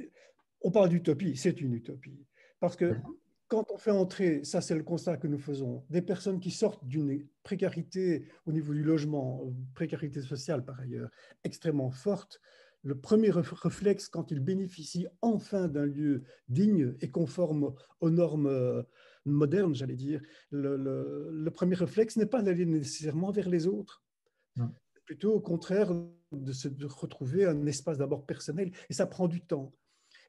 On parle d'utopie, c'est une utopie. Parce que quand on fait entrer, ça c'est le constat que nous faisons, des personnes qui sortent d'une précarité au niveau du logement, précarité sociale par ailleurs, extrêmement forte, le premier réflexe quand ils bénéficient enfin d'un lieu digne et conforme aux normes modernes, j'allais dire, le premier réflexe n'est pas d'aller nécessairement vers les autres. Non. Plutôt au contraire de retrouver un espace d'abord personnel, et ça prend du temps.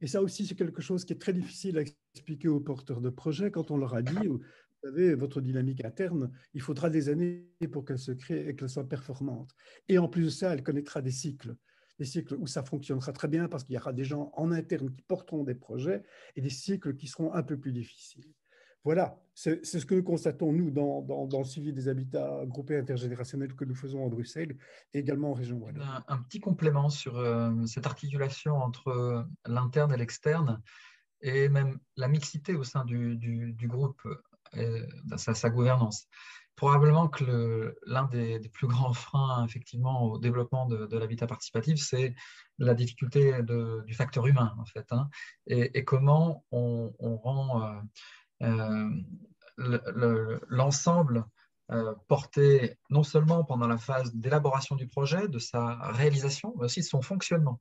Et ça aussi, c'est quelque chose qui est très difficile à expliquer aux porteurs de projets quand on leur a dit, vous savez, votre dynamique interne, il faudra des années pour qu'elle se crée et qu'elle soit performante. Et en plus de ça, elle connaîtra des cycles où ça fonctionnera très bien parce qu'il y aura des gens en interne qui porteront des projets, et des cycles qui seront un peu plus difficiles. Voilà, c'est ce que nous constatons, nous, dans le suivi des habitats groupés intergénérationnels que nous faisons à Bruxelles et également en région wallonne. Un petit complément sur cette articulation entre l'interne et l'externe, et même la mixité au sein du groupe, sa gouvernance. Probablement que l'un des plus grands freins, effectivement, au développement de l'habitat participatif, c'est la difficulté du facteur humain, en fait, hein, et comment on rend l'ensemble porté non seulement pendant la phase d'élaboration du projet, de sa réalisation, mais aussi de son fonctionnement.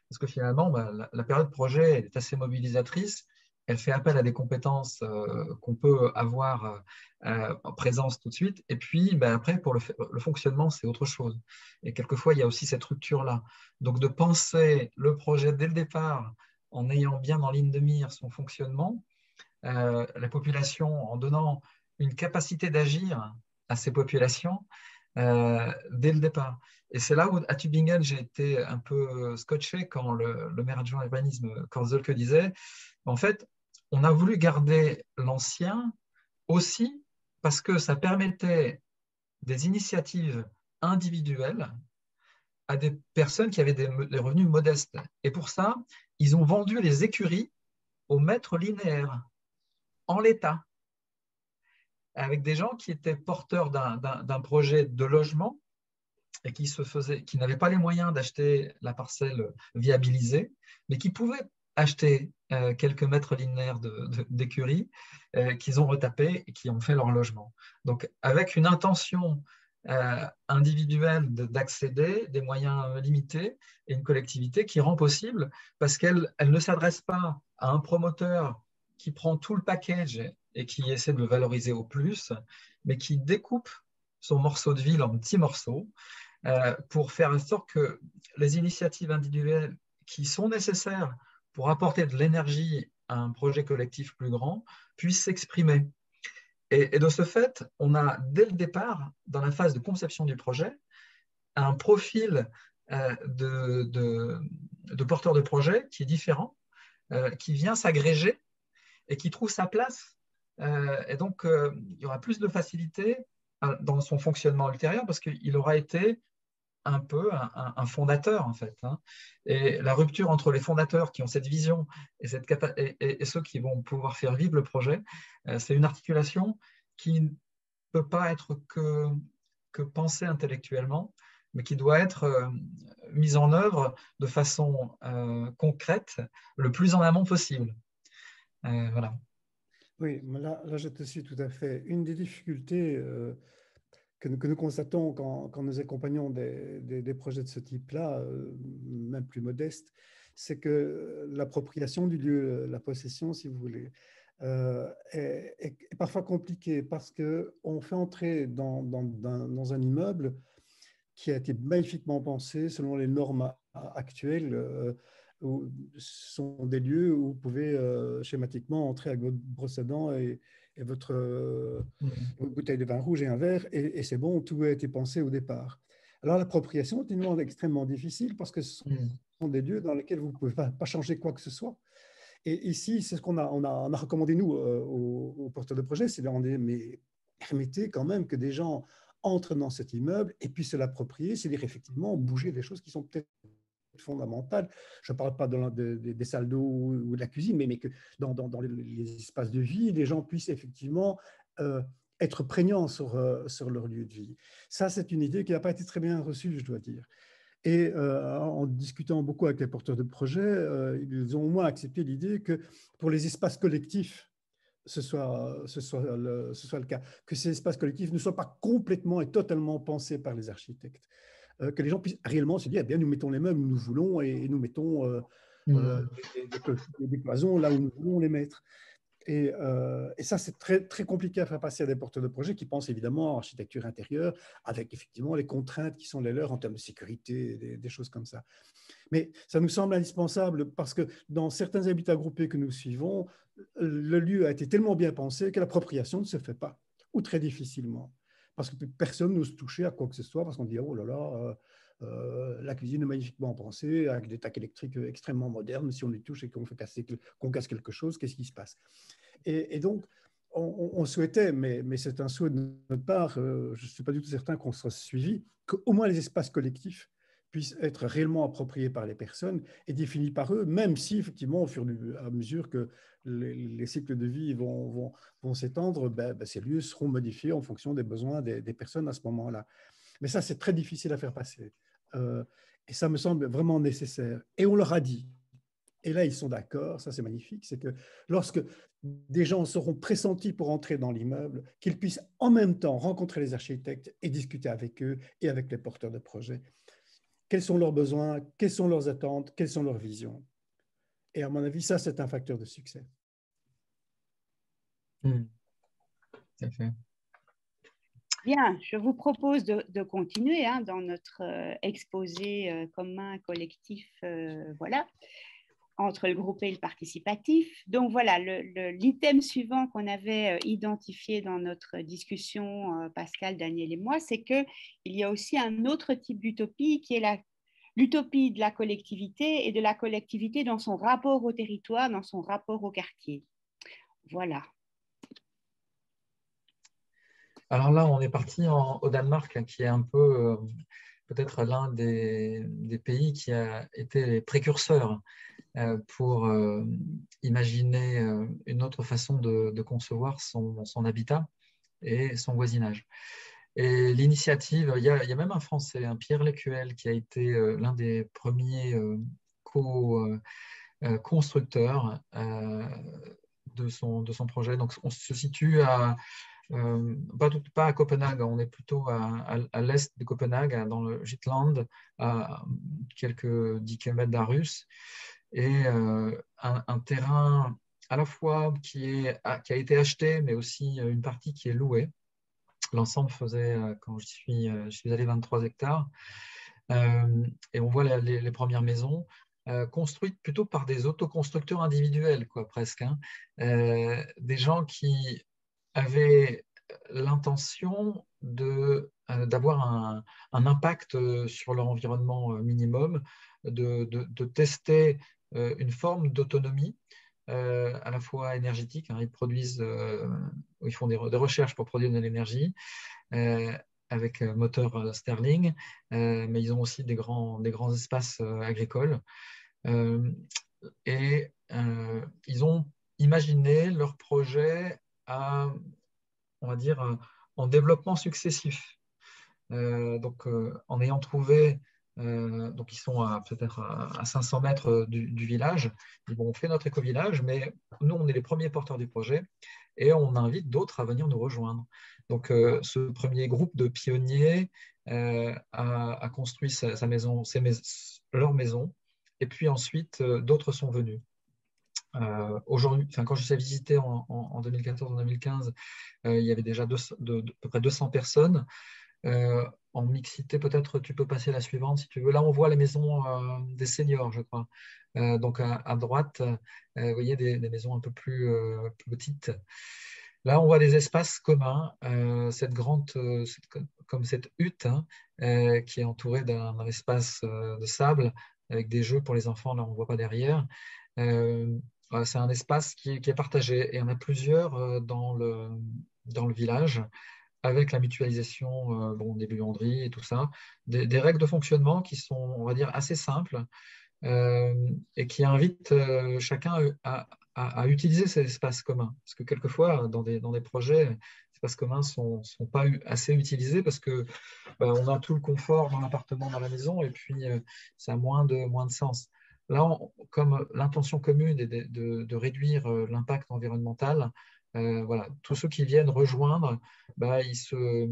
Parce que finalement, la période projet est assez mobilisatrice. Elle fait appel à des compétences qu'on peut avoir en présence tout de suite. Et puis, après, pour le fonctionnement, c'est autre chose. Et quelquefois, il y a aussi cette rupture-là. Donc, de penser le projet dès le départ en ayant bien en ligne de mire son fonctionnement, la population, en donnant une capacité d'agir à ces populations dès le départ. Et c'est là où, à Tübingen, j'ai été un peu scotché quand le maire adjoint à l'urbanisme, Kurt Zölke, disait, en fait, on a voulu garder l'ancien aussi parce que ça permettait des initiatives individuelles à des personnes qui avaient des revenus modestes. Et pour ça, ils ont vendu les écuries aux maîtres linéaires en l'état, avec des gens qui étaient porteurs d'un projet de logement et qui n'avaient pas les moyens d'acheter la parcelle viabilisée, mais qui pouvaient acheter quelques mètres linéaires d'écurie qu'ils ont retapé et qui ont fait leur logement. Donc, avec une intention individuelle d'accéder, des moyens limités, et une collectivité qui rend possible, parce qu'elle ne s'adresse pas à un promoteur qui prend tout le package et qui essaie de le valoriser au plus, mais qui découpe son morceau de ville en petits morceaux pour faire en sorte que les initiatives individuelles qui sont nécessaires pour apporter de l'énergie à un projet collectif plus grand puissent s'exprimer. Et de ce fait, on a dès le départ, dans la phase de conception du projet, un profil de porteur de projet qui est différent, qui vient s'agréger et qui trouve sa place. Et donc, il y aura plus de facilité dans son fonctionnement ultérieur parce qu'il aura été un peu un fondateur, en fait. Hein. Et la rupture entre les fondateurs qui ont cette vision et ceux qui vont pouvoir faire vivre le projet, c'est une articulation qui ne peut pas être que pensée intellectuellement, mais qui doit être mise en œuvre de façon concrète le plus en amont possible. Voilà. Oui, mais là, je te suis tout à fait. Une des difficultés que nous constatons quand nous accompagnons des projets de ce type-là, même plus modestes, c'est que l'appropriation du lieu, la possession, si vous voulez, est parfois compliquée parce qu'on fait entrer dans un immeuble qui a été magnifiquement pensé selon les normes actuelles. Où ce sont des lieux où vous pouvez schématiquement entrer avec votre brosse à dents et votre bouteille de vin rouge et un verre, et c'est bon, tout a été pensé au départ. Alors l'appropriation est une demande extrêmement difficile parce que ce sont des lieux dans lesquels vous ne pouvez pas changer quoi que ce soit. Et ici, c'est ce qu'on a recommandé, nous, aux porteurs de projet, c'est de demander, mais permettez quand même que des gens entrent dans cet immeuble et puissent se l'approprier, c'est-à-dire effectivement bouger des choses qui sont peut-être fondamentales. Je ne parle pas des salles d'eau ou de la cuisine, mais que dans les espaces de vie, les gens puissent effectivement être prégnants sur leur lieu de vie. Ça, c'est une idée qui n'a pas été très bien reçue, je dois dire. Et en discutant beaucoup avec les porteurs de projets, ils ont au moins accepté l'idée que pour les espaces collectifs, ce soit le cas, que ces espaces collectifs ne soient pas complètement et totalement pensés par les architectes, que les gens puissent réellement se dire, eh bien, nous mettons les meubles où nous voulons et nous mettons des cloisons là où nous voulons les mettre. Et ça, c'est très, très compliqué à faire passer à des porteurs de projets qui pensent évidemment en architecture intérieure, avec effectivement les contraintes qui sont les leurs en termes de sécurité, des choses comme ça. Mais ça nous semble indispensable parce que dans certains habitats groupés que nous suivons, le lieu a été tellement bien pensé que l'appropriation ne se fait pas, ou très difficilement. Parce que personne n'ose toucher à quoi que ce soit, parce qu'on dit, oh là là, la cuisine est magnifiquement pensée, avec des tacs électriques extrêmement modernes. Si on y touche et qu'on casse quelque chose, qu'est-ce qui se passe? Et donc, on souhaitait, mais c'est un souhait de notre part, je ne suis pas du tout certain qu'on soit suivi, qu'au moins les espaces collectifs puissent être réellement appropriés par les personnes et définis par eux, même si, effectivement, au fur et à mesure que les cycles de vie vont s'étendre, ces lieux seront modifiés en fonction des besoins des personnes à ce moment-là. Mais ça, c'est très difficile à faire passer. Et ça me semble vraiment nécessaire. Et on leur a dit, et là, ils sont d'accord, ça c'est magnifique, c'est que lorsque des gens seront pressentis pour entrer dans l'immeuble, qu'ils puissent en même temps rencontrer les architectes et discuter avec eux et avec les porteurs de projets. Quels sont leurs besoins, quelles sont leurs attentes, quelles sont leurs visions. Et à mon avis, ça, c'est un facteur de succès. Tout à fait. Bien, je vous propose de continuer dans notre exposé commun, collectif, voilà, entre le groupé et le participatif. Donc voilà, l'item suivant qu'on avait identifié dans notre discussion, Pascal, Daniel et moi, c'est qu'il y a aussi un autre type d'utopie qui est l'utopie de la collectivité et de la collectivité dans son rapport au territoire, dans son rapport au quartier. Voilà. Alors là, on est parti au Danemark, qui est un peu peut-être l'un des pays qui a été précurseur pour imaginer une autre façon de concevoir son habitat et son voisinage. Et l'initiative, il y a même un Français, Pierre Lécuel, qui a été l'un des premiers constructeurs de son projet. Donc, on se situe pas à Copenhague, on est plutôt à l'est de Copenhague, dans le Jutland, à quelques 10 km d'Aarhus, et un terrain à la fois qui a été acheté, mais aussi une partie qui est louée. L'ensemble faisait, quand je suis allé 23 hectares. Et on voit les premières maisons construites plutôt par des autoconstructeurs individuels, quoi, presque. Hein. Des gens qui avaient l'intention d'avoir un impact sur leur environnement minimum, de tester une forme d'autonomie à la fois énergétique. Hein, ils font des recherches pour produire de l'énergie avec moteur Stirling, mais ils ont aussi des grands espaces agricoles. Et ils ont imaginé leur projet on va dire, en développement successif. Donc, en ayant trouvé, donc ils sont peut-être à 500 mètres du village, ils ont fait notre éco-village, mais nous, on est les premiers porteurs du projet et on invite d'autres à venir nous rejoindre. Donc, ce premier groupe de pionniers a construit sa maison, leur maison, et puis ensuite, d'autres sont venus. Aujourd'hui, quand je suis visité en 2014-2015, il y avait déjà à peu près 200 personnes. En mixité, peut-être tu peux passer la suivante si tu veux. Là, on voit la maison des seniors, je crois. Donc, à droite, vous voyez des maisons un peu plus petites. Là, on voit des espaces communs, comme cette hutte hein, qui est entourée d'un espace de sable avec des jeux pour les enfants. Là, on ne voit pas derrière. C'est un espace qui est partagé et on a plusieurs dans le village avec la mutualisation des buanderies et tout ça, des règles de fonctionnement qui sont, on va dire, assez simples et qui invitent chacun à utiliser ces espaces communs. Parce que quelquefois, dans des projets, les espaces communs ne sont pas assez utilisés parce que on a tout le confort dans l'appartement, dans la maison, et puis ça a moins de sens. Là, comme l'intention commune est de réduire l'impact environnemental, voilà, tous ceux qui viennent rejoindre, ils se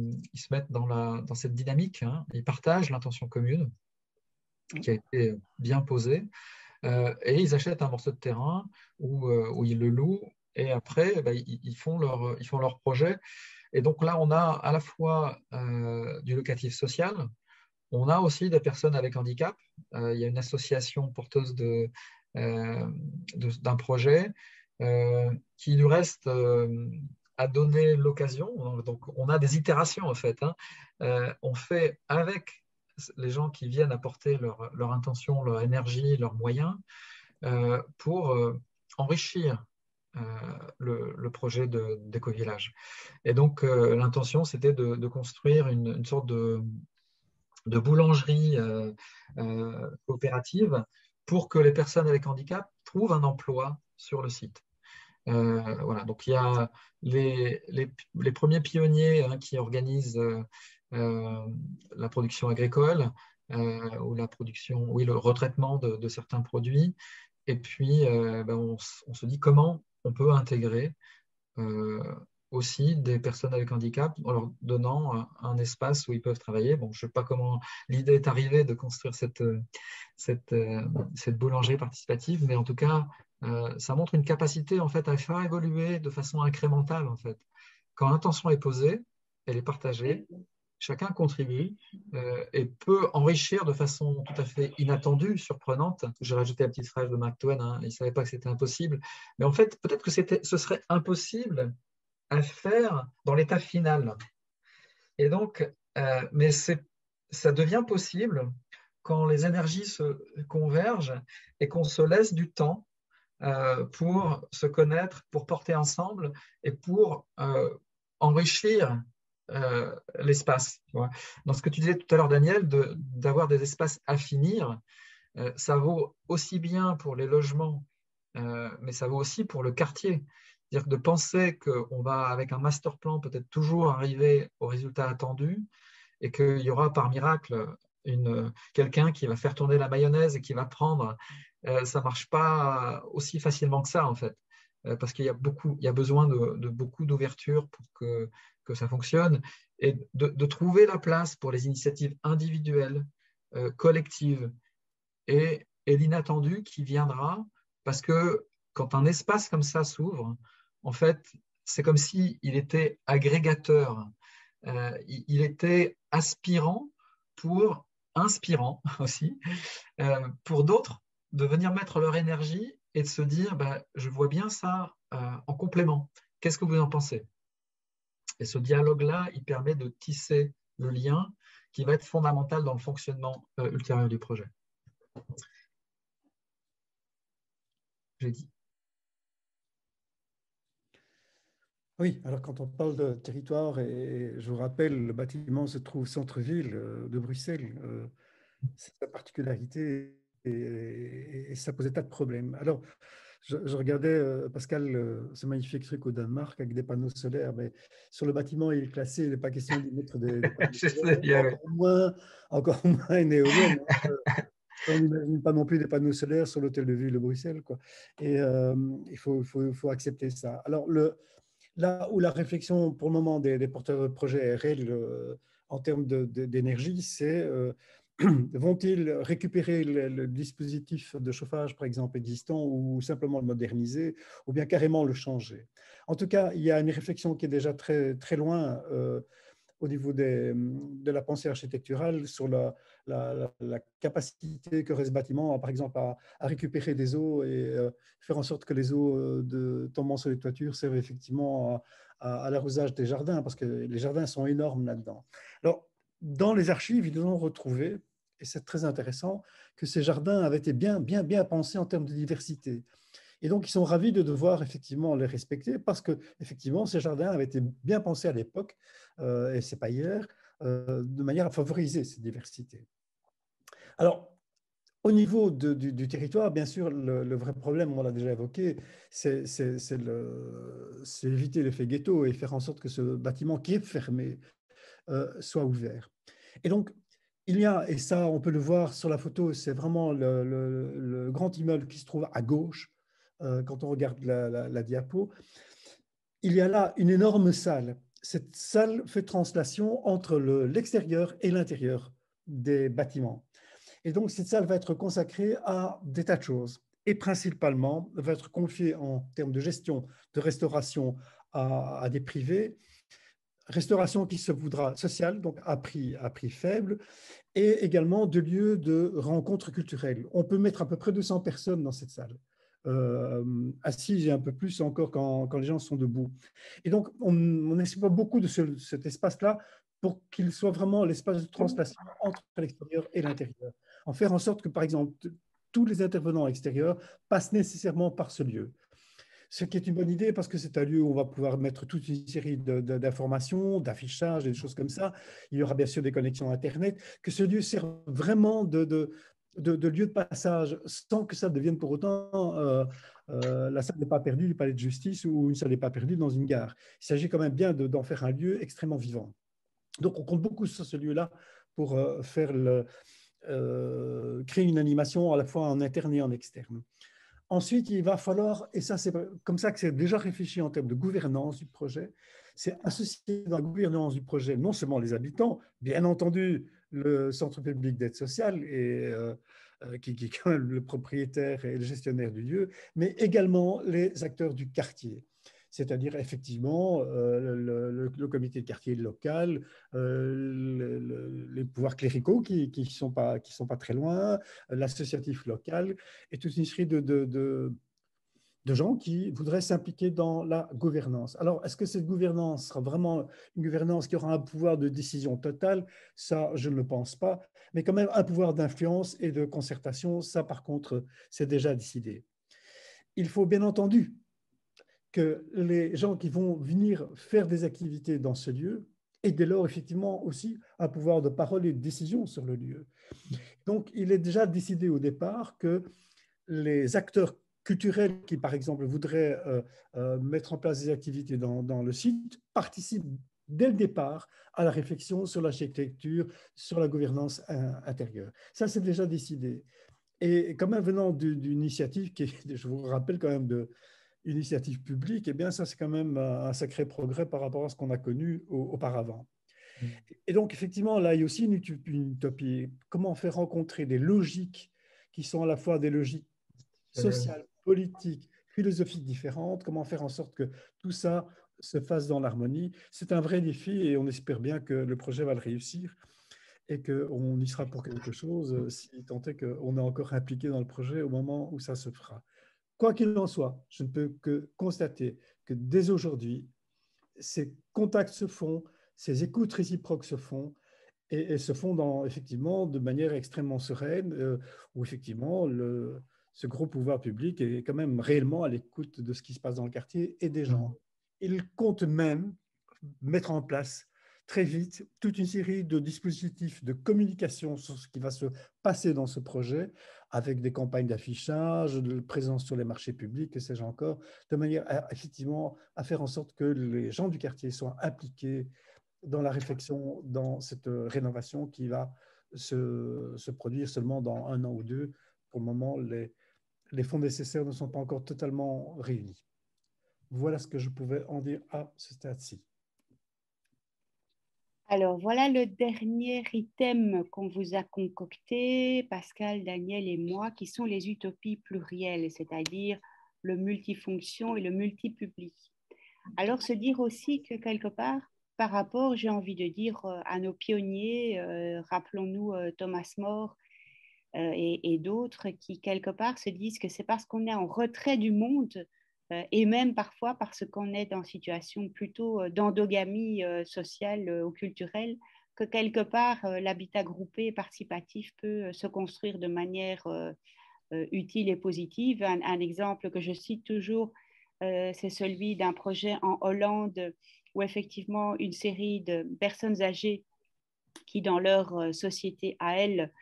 mettent dans cette dynamique, hein, ils partagent l'intention commune qui a été bien posée, et ils achètent un morceau de terrain où ils le louent, et après, ils font leur projet. Et donc là, on a à la fois du locatif social, on a aussi des personnes avec handicap. Il y a une association porteuse d'un projet qui, du reste, a donné l'occasion. Donc, on a des itérations, en fait. Hein. On fait avec les gens qui viennent apporter leur intention, leur énergie, leurs moyens pour enrichir le projet d'éco-village. Et donc, l'intention, c'était de construire une sorte de boulangerie coopérative pour que les personnes avec handicap trouvent un emploi sur le site. Voilà, donc il y a les premiers pionniers hein, qui organisent la production agricole ou le retraitement de certains produits. Et puis, on se dit comment on peut intégrer aussi des personnes avec handicap en leur donnant un espace où ils peuvent travailler. Bon, je ne sais pas comment l'idée est arrivée de construire cette boulangerie participative, mais en tout cas, ça montre une capacité en fait, à faire évoluer de façon incrémentale. En fait. Quand l'intention est posée, elle est partagée, chacun contribue et peut enrichir de façon tout à fait inattendue, surprenante. J'ai rajouté la petite phrase de Mark Twain, hein, il ne savait pas que c'était impossible, mais en fait, peut-être que ce serait impossible à faire dans l'état final. Et donc, mais ça devient possible quand les énergies se convergent et qu'on se laisse du temps pour se connaître, pour porter ensemble et pour enrichir l'espace. Dans ce que tu disais tout à l'heure, Daniel, d'avoir des espaces à finir, ça vaut aussi bien pour les logements, mais ça vaut aussi pour le quartier. C'est-à-dire de penser qu'on va, avec un master plan, peut-être toujours arriver au résultat attendu et qu'il y aura par miracle quelqu'un qui va faire tourner la mayonnaise et qui va prendre, ça ne marche pas aussi facilement que ça, en fait, parce qu'il y a besoin de beaucoup d'ouverture pour que ça fonctionne et de trouver la place pour les initiatives individuelles, collectives et l'inattendu qui viendra parce que quand un espace comme ça s'ouvre, en fait, c'est comme s'il était agrégateur, il était inspirant aussi, pour d'autres de venir mettre leur énergie et de se dire, bah, je vois bien ça en complément. Qu'est-ce que vous en pensez? Et ce dialogue-là, il permet de tisser le lien qui va être fondamental dans le fonctionnement ultérieur du projet. J'ai dit. Oui, alors quand on parle de territoire, et je vous rappelle, le bâtiment se trouve au centre-ville de Bruxelles, c'est sa particularité et ça posait tas de problèmes. Alors, je regardais, Pascal, ce magnifique truc au Danemark avec des panneaux solaires, mais sur le bâtiment, il est classé, il n'est pas question d'y mettre des panneaux Je solaires, sais bien, oui. encore moins une éolienne. On n'imagine pas non plus des panneaux solaires sur l'hôtel de ville de Bruxelles, quoi. Et il faut accepter ça. Alors, là où la réflexion pour le moment des porteurs de projets est réelle en termes d'énergie, c'est vont-ils récupérer le dispositif de chauffage, par exemple, existant ou simplement le moderniser ou bien carrément le changer? En tout cas, il y a une réflexion qui est déjà très, très loin au niveau de la pensée architecturale sur la capacité qu'aurait ce bâtiment, par exemple, à récupérer des eaux et faire en sorte que les eaux tombant sur les toitures servent effectivement à l'arrosage des jardins, parce que les jardins sont énormes là-dedans. Alors, dans les archives, ils ont retrouvé, et c'est très intéressant, que ces jardins avaient été bien, bien, bien pensés en termes de diversité. Et donc, ils sont ravis de devoir effectivement les respecter parce que, effectivement, ces jardins avaient été bien pensés à l'époque, et ce n'est pas hier, de manière à favoriser cette diversité. Alors, au niveau du territoire, bien sûr, le vrai problème, on l'a déjà évoqué, c'est éviter l'effet ghetto et faire en sorte que ce bâtiment qui est fermé soit ouvert. Et donc, il y a, et ça on peut le voir sur la photo, c'est vraiment le grand immeuble qui se trouve à gauche quand on regarde la diapo. Il y a là une énorme salle. Cette salle fait translation entre l'extérieur et l'intérieur des bâtiments. Et donc, cette salle va être consacrée à des tas de choses et principalement va être confiée en termes de gestion, de restauration à des privés, restauration qui se voudra sociale, donc à prix faible, et également de lieux de rencontres culturelles. On peut mettre à peu près 200 personnes dans cette salle, assises et un peu plus encore quand les gens sont debout. Et donc, on n'explique pas beaucoup de cet espace-là pour qu'il soit vraiment l'espace de translation entre l'extérieur et l'intérieur. En faire en sorte que, par exemple, tous les intervenants extérieurs passent nécessairement par ce lieu. Ce qui est une bonne idée parce que c'est un lieu où on va pouvoir mettre toute une série d'informations, d'affichages et des choses comme ça. Il y aura bien sûr des connexions Internet, que ce lieu sert vraiment de lieu de passage sans que ça devienne pour autant la salle n'est pas perdue du palais de justice ou une salle n'est pas perdue dans une gare. Il s'agit quand même bien d'en faire un lieu extrêmement vivant. Donc on compte beaucoup sur ce lieu-là pour créer une animation à la fois en interne et en externe. Ensuite, il va falloir, et ça c'est comme ça que c'est déjà réfléchi en termes de gouvernance du projet, c'est associer dans la gouvernance du projet non seulement les habitants, bien entendu le centre public d'aide sociale qui est quand même le propriétaire et le gestionnaire du lieu, mais également les acteurs du quartier. C'est-à-dire effectivement le comité de quartier local, les pouvoirs cléricaux qui sont pas très loin, l'associatif local, et toute une série de gens qui voudraient s'impliquer dans la gouvernance. Alors, est-ce que cette gouvernance sera vraiment une gouvernance qui aura un pouvoir de décision totale? Ça, je ne le pense pas. Mais quand même, un pouvoir d'influence et de concertation, ça, par contre, c'est déjà décidé. Il faut bien entendu que les gens qui vont venir faire des activités dans ce lieu aient dès lors, effectivement, aussi un pouvoir de parole et de décision sur le lieu. Donc, il est déjà décidé au départ que les acteurs culturels qui, par exemple, voudraient mettre en place des activités dans le site participent dès le départ à la réflexion sur l'architecture, sur la gouvernance intérieure. Ça, c'est déjà décidé. Et quand même venant d'une initiative qui est, je vous rappelle quand même, une initiative publique, eh bien ça, c'est quand même un sacré progrès par rapport à ce qu'on a connu auparavant. Et donc, effectivement, là, il y a aussi une utopie. Comment faire rencontrer des logiques qui sont à la fois des logiques sociales, politiques, philosophies différentes, comment faire en sorte que tout ça se fasse dans l'harmonie. C'est un vrai défi et on espère bien que le projet va le réussir et qu'on y sera pour quelque chose, si tant est qu'on est encore impliqué dans le projet au moment où ça se fera. Quoi qu'il en soit, je ne peux que constater que dès aujourd'hui, ces contacts se font, ces écoutes réciproques se font, et se font effectivement de manière extrêmement sereine, où effectivement ce gros pouvoir public est quand même réellement à l'écoute de ce qui se passe dans le quartier et des gens. Il compte même mettre en place très vite toute une série de dispositifs de communication sur ce qui va se passer dans ce projet, avec des campagnes d'affichage, de présence sur les marchés publics, que sais-je encore, de manière effectivement à faire en sorte que les gens du quartier soient impliqués dans la réflexion, dans cette rénovation qui va se produire seulement dans 1 an ou 2. Pour le moment, les fonds nécessaires ne sont pas encore totalement réunis. Voilà ce que je pouvais en dire à ce stade-ci. Alors, voilà le dernier item qu'on vous a concocté, Pascal, Daniel et moi, qui sont les utopies plurielles, c'est-à-dire le multifonction et le multipublic. Alors, se dire aussi que quelque part, par rapport, j'ai envie de dire, à nos pionniers, rappelons-nous Thomas More et d'autres, qui quelque part se disent que c'est parce qu'on est en retrait du monde et même parfois parce qu'on est en situation plutôt d'endogamie sociale ou culturelle, que quelque part l'habitat groupé et participatif peut se construire de manière utile et positive. Un exemple que je cite toujours, c'est celui d'un projet en Hollande où effectivement une série de personnes âgées qui, dans leur société à elles,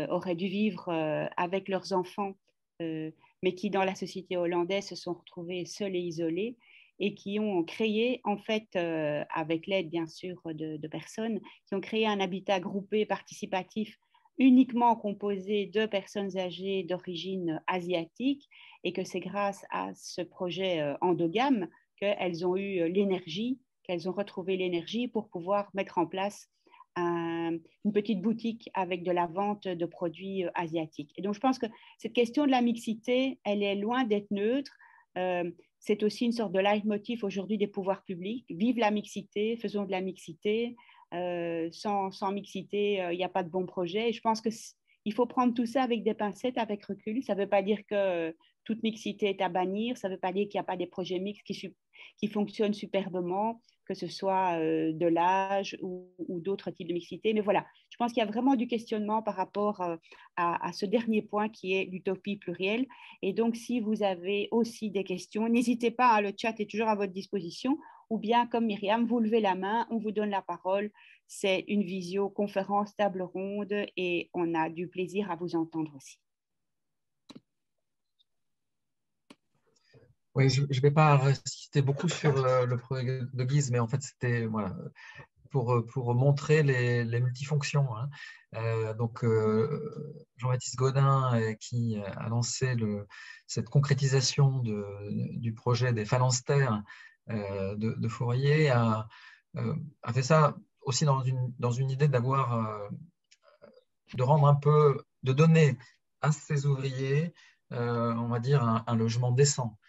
auraient dû vivre avec leurs enfants, mais qui, dans la société hollandaise, se sont retrouvées seules et isolées et qui ont créé, en fait, avec l'aide, bien sûr, de personnes, qui ont créé un habitat groupé participatif uniquement composé de personnes âgées d'origine asiatique et que c'est grâce à ce projet endogame qu'elles ont eu l'énergie, qu'elles ont retrouvé l'énergie pour pouvoir mettre en place une petite boutique avec de la vente de produits asiatiques. Et donc, je pense que cette question de la mixité, elle est loin d'être neutre. C'est aussi une sorte de leitmotiv aujourd'hui des pouvoirs publics. Vive la mixité, faisons de la mixité. Sans mixité, il n'y a pas de bon projet. Et je pense qu'il faut prendre tout ça avec des pincettes, avec recul. Ça ne veut pas dire que toute mixité est à bannir. Ça ne veut pas dire qu'il n'y a pas des projets mixtes qui fonctionnent superbement, que ce soit de l'âge ou d'autres types de mixité. Mais voilà, je pense qu'il y a vraiment du questionnement par rapport à ce dernier point qui est l'utopie plurielle. Et donc, si vous avez aussi des questions, n'hésitez pas, le chat est toujours à votre disposition, ou bien, comme Myriam, vous levez la main, on vous donne la parole. C'est une visioconférence table ronde et on a du plaisir à vous entendre aussi. Oui, je ne vais pas insister beaucoup sur le projet de Guise, mais en fait, c'était voilà, pour montrer les multifonctions. Hein. Donc, Jean-Baptiste Gaudin, qui a lancé cette concrétisation du projet des phalanstères de Fourier, a fait ça aussi dans une idée de rendre un peu, de donner à ses ouvriers, on va dire, un logement décent.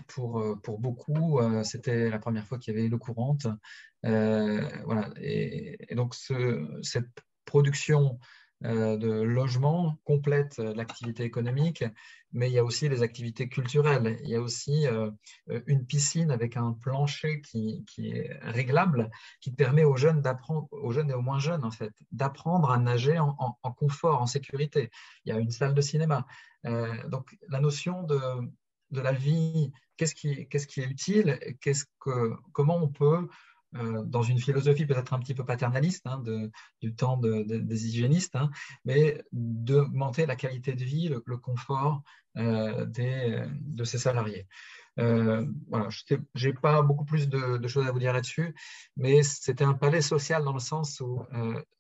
Pour beaucoup, c'était la première fois qu'il y avait l'eau courante. Voilà. Et donc, cette production de logements complète l'activité économique, mais il y a aussi les activités culturelles. Il y a aussi une piscine avec un plancher qui est réglable, qui permet aux jeunes aux jeunes et aux moins jeunes, en fait, d'apprendre à nager en confort, en sécurité. Il y a une salle de cinéma. Donc, la notion de la vie, qu'est-ce qui est utile, comment on peut, dans une philosophie peut-être un petit peu paternaliste du temps des hygiénistes, mais d'augmenter la qualité de vie, le confort de ces salariés. Voilà, je n'ai pas beaucoup plus de choses à vous dire là-dessus, mais c'était un palais social dans le sens où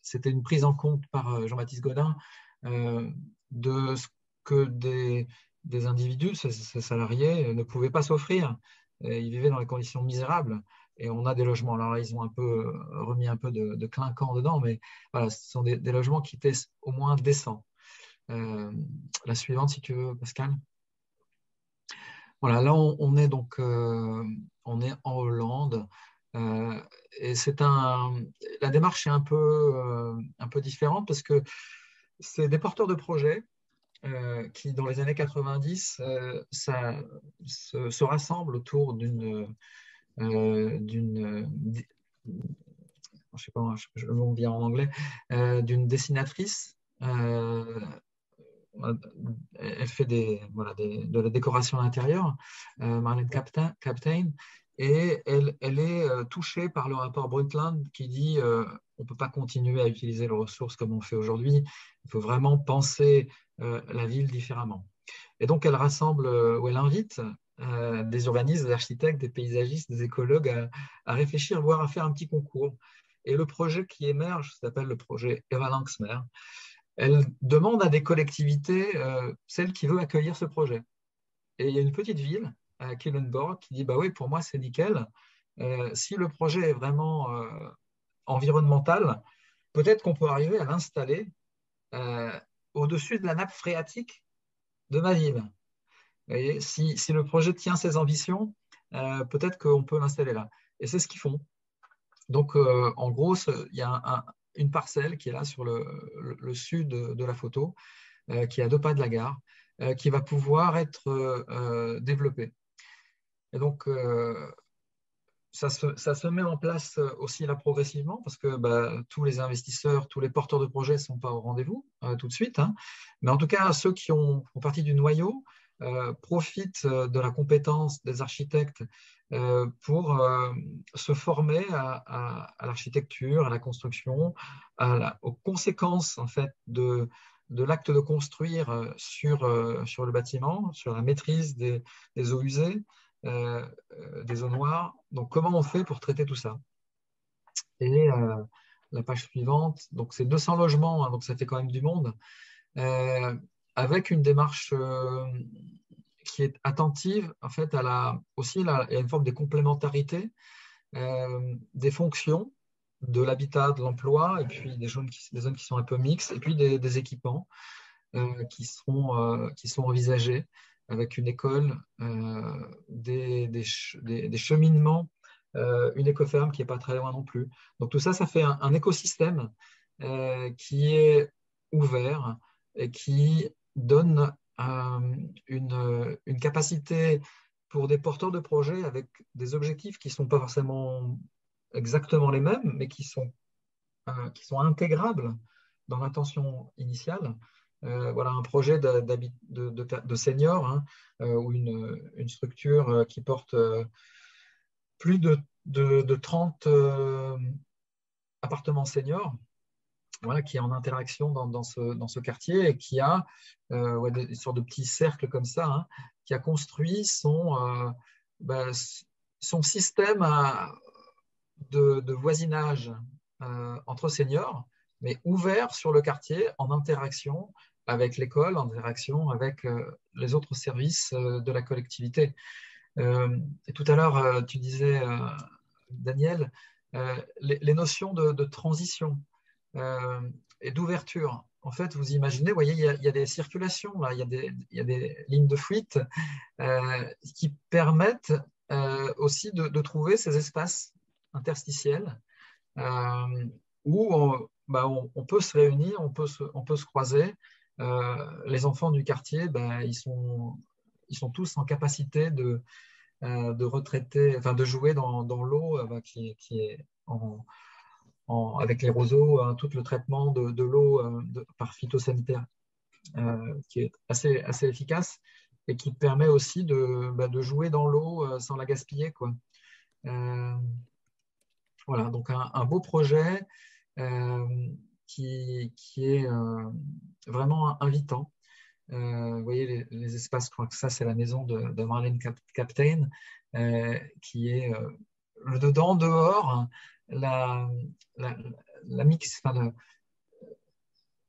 c'était une prise en compte par Jean-Baptiste Gaudin de ce que des individus, ces salariés, ne pouvaient pas s'offrir. Ils vivaient dans des conditions misérables et on a des logements. Alors là, ils ont remis un peu de clinquant dedans, mais voilà, ce sont des logements qui étaient au moins décents. La suivante, si tu veux, Pascal. Voilà, là, on est donc on est en Hollande. Et la démarche est un peu différente parce que c'est des porteurs de projets qui, dans les années 90, se rassemblent autour je sais pas, je m'en viens en anglais, d'une dessinatrice. Elle fait de la décoration intérieure, Marlène Kapteyn, et elle est touchée par le rapport Brundtland qui dit on ne peut pas continuer à utiliser les ressources comme on fait aujourd'hui, il faut vraiment penser la ville différemment. Et donc elle rassemble, ou elle invite des urbanistes, des architectes, des paysagistes, des écologues à réfléchir, voire à faire un petit concours. Et le projet qui émerge s'appelle le projet Eva Langsmer. Elle demande à des collectivités, celle qui veut accueillir ce projet. Et il y a une petite ville, à Culemborg, qui dit bah oui, pour moi, c'est nickel. Si le projet est vraiment environnemental, peut-être qu'on peut arriver à l'installer au-dessus de la nappe phréatique de ma ville. Vous voyez, si le projet tient ses ambitions, peut-être qu'on peut l'installer là. Et c'est ce qu'ils font. Donc, en gros, il y a une parcelle qui est là sur le sud de la photo, qui est à 2 pas de la gare, qui va pouvoir être développée. Et donc, ça se met en place aussi là progressivement parce que tous les investisseurs, tous les porteurs de projets ne sont pas au rendez-vous tout de suite. Hein. Mais en tout cas, ceux qui font partie du noyau profitent de la compétence des architectes pour se former à l'architecture, à la construction, aux conséquences en fait de l'acte de construire sur le bâtiment, sur la maîtrise des eaux usées, des eaux noires. Donc, comment on fait pour traiter tout ça? Et la page suivante, donc c'est 200 logements, hein, donc ça fait quand même du monde, avec une démarche qui est attentive en fait aussi il y a une forme de complémentarité des fonctions de l'habitat, de l'emploi, et puis des zones qui sont un peu mixtes, et puis des équipements qui sont envisagés avec une école, des cheminements, une écoferme qui n'est pas très loin non plus. Donc tout ça, ça fait un écosystème qui est ouvert et qui donne une capacité pour des porteurs de projets avec des objectifs qui ne sont pas forcément exactement les mêmes, mais qui sont intégrables dans l'intention initiale. Voilà un projet de seniors, hein, ou une structure qui porte plus de 30 appartements seniors, voilà, qui est en interaction dans ce quartier et qui a des sortes de petits cercles comme ça, hein, qui a construit son système de voisinage entre seniors, mais ouvert sur le quartier en interaction avec l'école, en interaction avec les autres services de la collectivité. Et tout à l'heure, tu disais, Daniel, les notions de transition et d'ouverture. En fait, vous imaginez, vous voyez, il y a des circulations, là, il y a des lignes de fuite qui permettent aussi de trouver ces espaces interstitiels où on peut se réunir, on peut se croiser. Les enfants du quartier, ils sont tous en capacité de retraiter, enfin de jouer dans l'eau qui est avec les roseaux, tout le traitement de l'eau par phytosanitaire qui est assez efficace et qui permet aussi de jouer dans l'eau sans la gaspiller, quoi. Voilà, donc un beau projet qui est vraiment invitant. Vous voyez les espaces, je crois que ça c'est la maison de Marlène Kapteyn, qui est le dedans, dehors, la mix, enfin,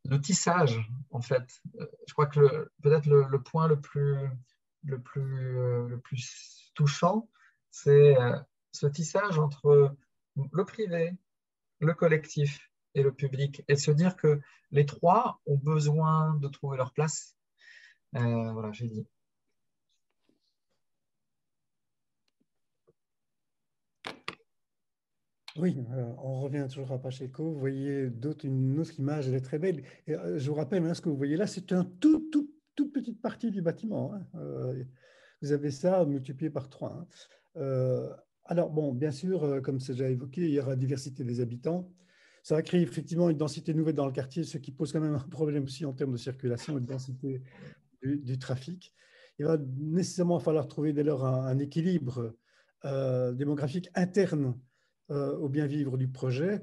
le tissage en fait. Je crois que peut-être le point le plus touchant, c'est ce tissage entre le privé, le collectif et le public, et de se dire que les trois ont besoin de trouver leur place. Voilà, j'ai dit. Oui, on revient toujours à Pacheco. Vous voyez une autre image, elle est très belle. Et, je vous rappelle, hein, ce que vous voyez là, c'est un toute petite partie du bâtiment, hein. Vous avez ça multiplié par 3, hein. Alors, bon, bien sûr, comme c'est déjà évoqué, il y aura diversité des habitants. Ça va créer effectivement une densité nouvelle dans le quartier, ce qui pose quand même un problème aussi en termes de circulation et de densité du trafic. Il va nécessairement falloir trouver dès lors un équilibre démographique interne au bien vivre du projet.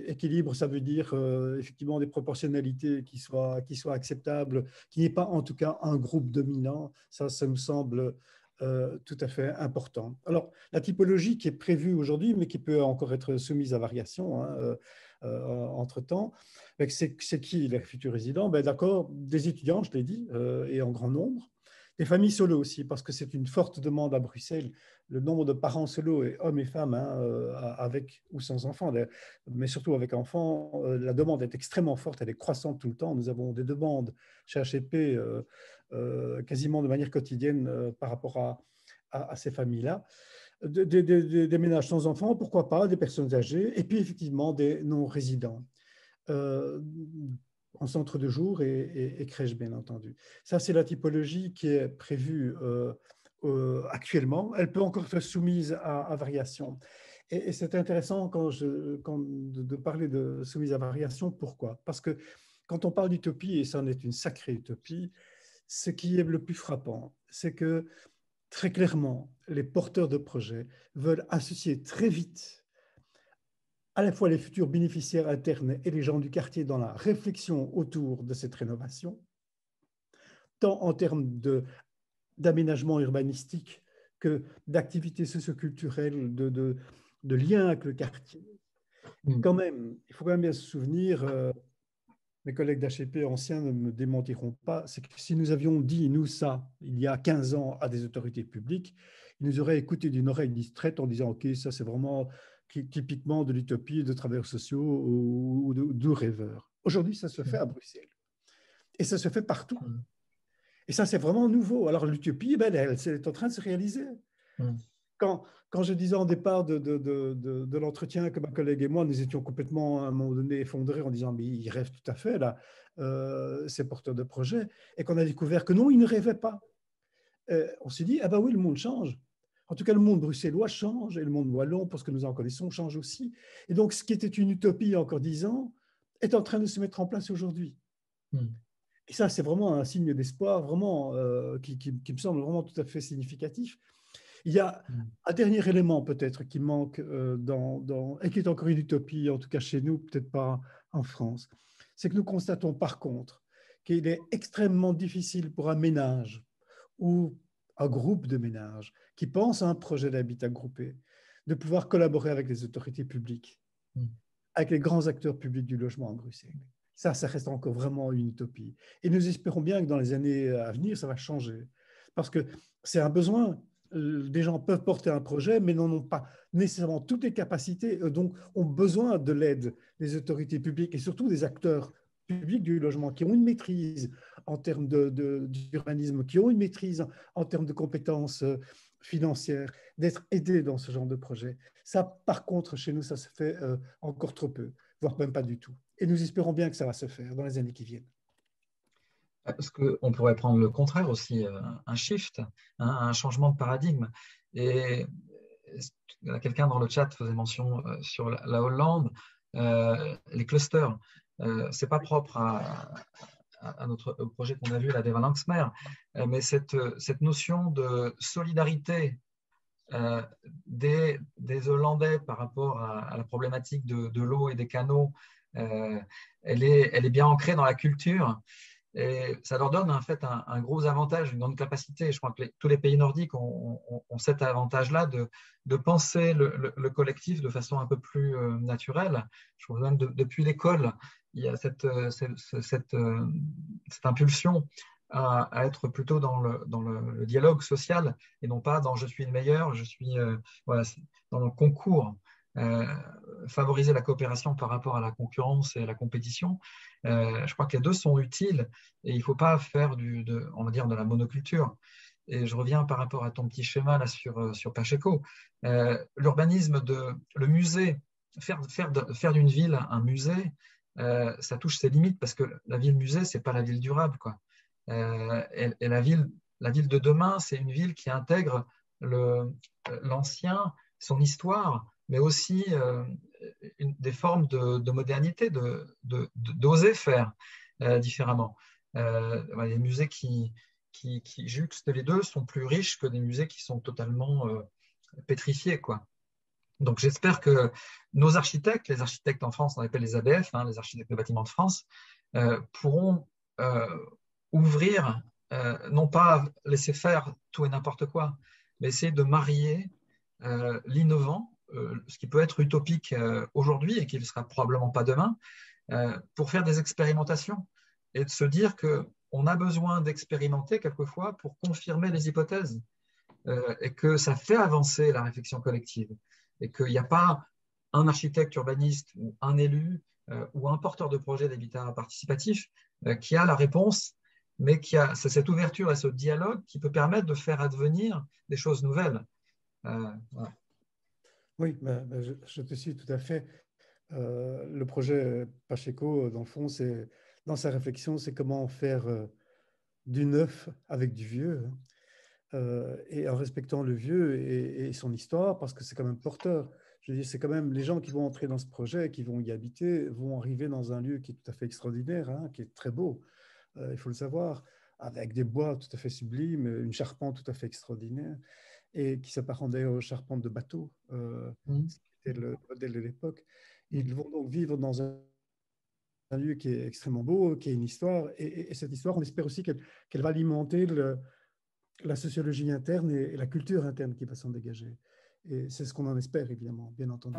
Équilibre, ça veut dire effectivement des proportionnalités qui soient acceptables, qu'il n'y ait pas en tout cas un groupe dominant. Ça me semble tout à fait important. Alors, la typologie qui est prévue aujourd'hui, mais qui peut encore être soumise à variation, hein, entre-temps, c'est qui les futurs résidents? Ben, d'accord, des étudiants, je l'ai dit, et en grand nombre. Des familles solo aussi, parce que c'est une forte demande à Bruxelles. Le nombre de parents solo, et hommes et femmes, hein, avec ou sans enfants, mais surtout avec enfants, la demande est extrêmement forte, elle est croissante tout le temps. Nous avons des demandes chez HEP quasiment de manière quotidienne par rapport à ces familles-là. Des ménages sans enfants, pourquoi pas, des personnes âgées, et puis effectivement des non-résidents. Euh, en centre de jour et crèche, bien entendu. Ça, c'est la typologie qui est prévue actuellement. Elle peut encore être soumise à variation. Et c'est intéressant de parler de soumise à variation. Pourquoi? Parce que quand on parle d'utopie, et ça en est une sacrée utopie, ce qui est le plus frappant, c'est que très clairement, les porteurs de projets veulent associer très vite à la fois les futurs bénéficiaires internes et les gens du quartier dans la réflexion autour de cette rénovation, tant en termes d'aménagement urbanistique que d'activités socioculturelles, de liens avec le quartier. Quand même, il faut quand même bien se souvenir, mes collègues d'HEP anciens ne me démentiront pas, c'est que si nous avions dit, nous, ça, il y a 15 ans à des autorités publiques, ils nous auraient écouté d'une oreille distraite en disant, OK, ça c'est vraiment typiquement de l'utopie, de travailleurs sociaux ou de rêveurs. Aujourd'hui, ça se fait à Bruxelles. Et ça se fait partout. Et ça, c'est vraiment nouveau. Alors l'utopie, ben, elle est en train de se réaliser. Quand je disais en départ de l'entretien que ma collègue et moi, nous étions complètement à un moment donné effondrés en disant mais ils rêvent tout à fait là, ces porteurs de projets, et qu'on a découvert que non, ils ne rêvaient pas. On s'est dit ah ben oui, le monde change. En tout cas, le monde bruxellois change et le monde wallon, parce que nous en connaissons, change aussi. Et donc, ce qui était une utopie il y a encore 10 ans est en train de se mettre en place aujourd'hui. Et ça, c'est vraiment un signe d'espoir, vraiment, qui me semble vraiment tout à fait significatif. Il y a un dernier élément peut-être qui manque et qui est encore une utopie, en tout cas chez nous, peut-être pas en France. C'est que nous constatons par contre qu'il est extrêmement difficile pour un ménage ou un groupe de ménages qui pense à un projet d'habitat groupé de pouvoir collaborer avec les autorités publiques, avec les grands acteurs publics du logement à Bruxelles. Ça reste encore vraiment une utopie. Et nous espérons bien que dans les années à venir, ça va changer. Parce que c'est un besoin. Des gens peuvent porter un projet, mais n'en ont pas nécessairement toutes les capacités, donc ont besoin de l'aide des autorités publiques et surtout des acteurs publics du logement qui ont une maîtrise en termes d'urbanisme, qui ont une maîtrise en termes de compétences financières, d'être aidés dans ce genre de projet. Ça, par contre, chez nous, ça se fait encore trop peu, voire même pas du tout. Et nous espérons bien que ça va se faire dans les années qui viennent. Parce qu'on pourrait prendre le contraire aussi, un shift, un changement de paradigme. Et quelqu'un dans le chat faisait mention sur la Hollande, les clusters. Ce n'est pas propre à notre projet qu'on a vu, la Deva Lanxmer, mais cette notion de solidarité des Hollandais par rapport à la problématique de l'eau et des canaux, elle est bien ancrée dans la culture. Et ça leur donne en fait un gros avantage, une grande capacité. Je crois que tous les pays nordiques ont cet avantage-là de penser le collectif de façon un peu plus naturelle. Je trouve même depuis l'école, il y a cette impulsion à être plutôt dans le dialogue social et non pas dans je suis le meilleur, je suis voilà, dans le concours. Favoriser la coopération par rapport à la concurrence et à la compétition. Je crois que les deux sont utiles et il ne faut pas faire on va dire de la monoculture. et je reviens par rapport à ton petit schéma là sur Pacheco, l'urbanisme, le musée, faire d'une ville un musée, ça touche ses limites parce que la ville-musée, ce n'est pas la ville durable, quoi. Et la ville de demain, c'est une ville qui intègre l'ancien, son histoire, mais aussi des formes de modernité, d'oser faire différemment. Les musées qui jouxtent les deux sont plus riches que des musées qui sont totalement pétrifiés, quoi. Donc j'espère que nos architectes, les architectes en France, on appelle les ABF, hein, les architectes de bâtiments de France, pourront ouvrir, non pas laisser faire tout et n'importe quoi, mais essayer de marier l'innovant, ce qui peut être utopique aujourd'hui et qui ne sera probablement pas demain, pour faire des expérimentations et de se dire qu'on a besoin d'expérimenter quelquefois pour confirmer les hypothèses et que ça fait avancer la réflexion collective et qu'il n'y a pas un architecte urbaniste ou un élu ou un porteur de projet d'habitat participatif qui a la réponse, mais c'est cette ouverture et ce dialogue qui peut permettre de faire advenir des choses nouvelles. Voilà. Oui, je te suis tout à fait. Le projet Pacheco, dans le fond, dans sa réflexion, c'est comment faire du neuf avec du vieux, et en respectant le vieux et son histoire, parce que c'est quand même porteur. Je veux dire, c'est quand même les gens qui vont entrer dans ce projet, qui vont y habiter, vont arriver dans un lieu qui est tout à fait extraordinaire, hein, qui est très beau, il faut le savoir, avec des bois tout à fait sublimes, une charpente tout à fait extraordinaire, et qui s'apparente d'ailleurs aux charpentes de bateaux, c'était le modèle de l'époque. Ils vont donc vivre dans un lieu qui est extrêmement beau, qui a une histoire, et cette histoire, on espère aussi qu'elle va alimenter la sociologie interne et la culture interne qui va s'en dégager. Et c'est ce qu'on en espère, évidemment, bien entendu.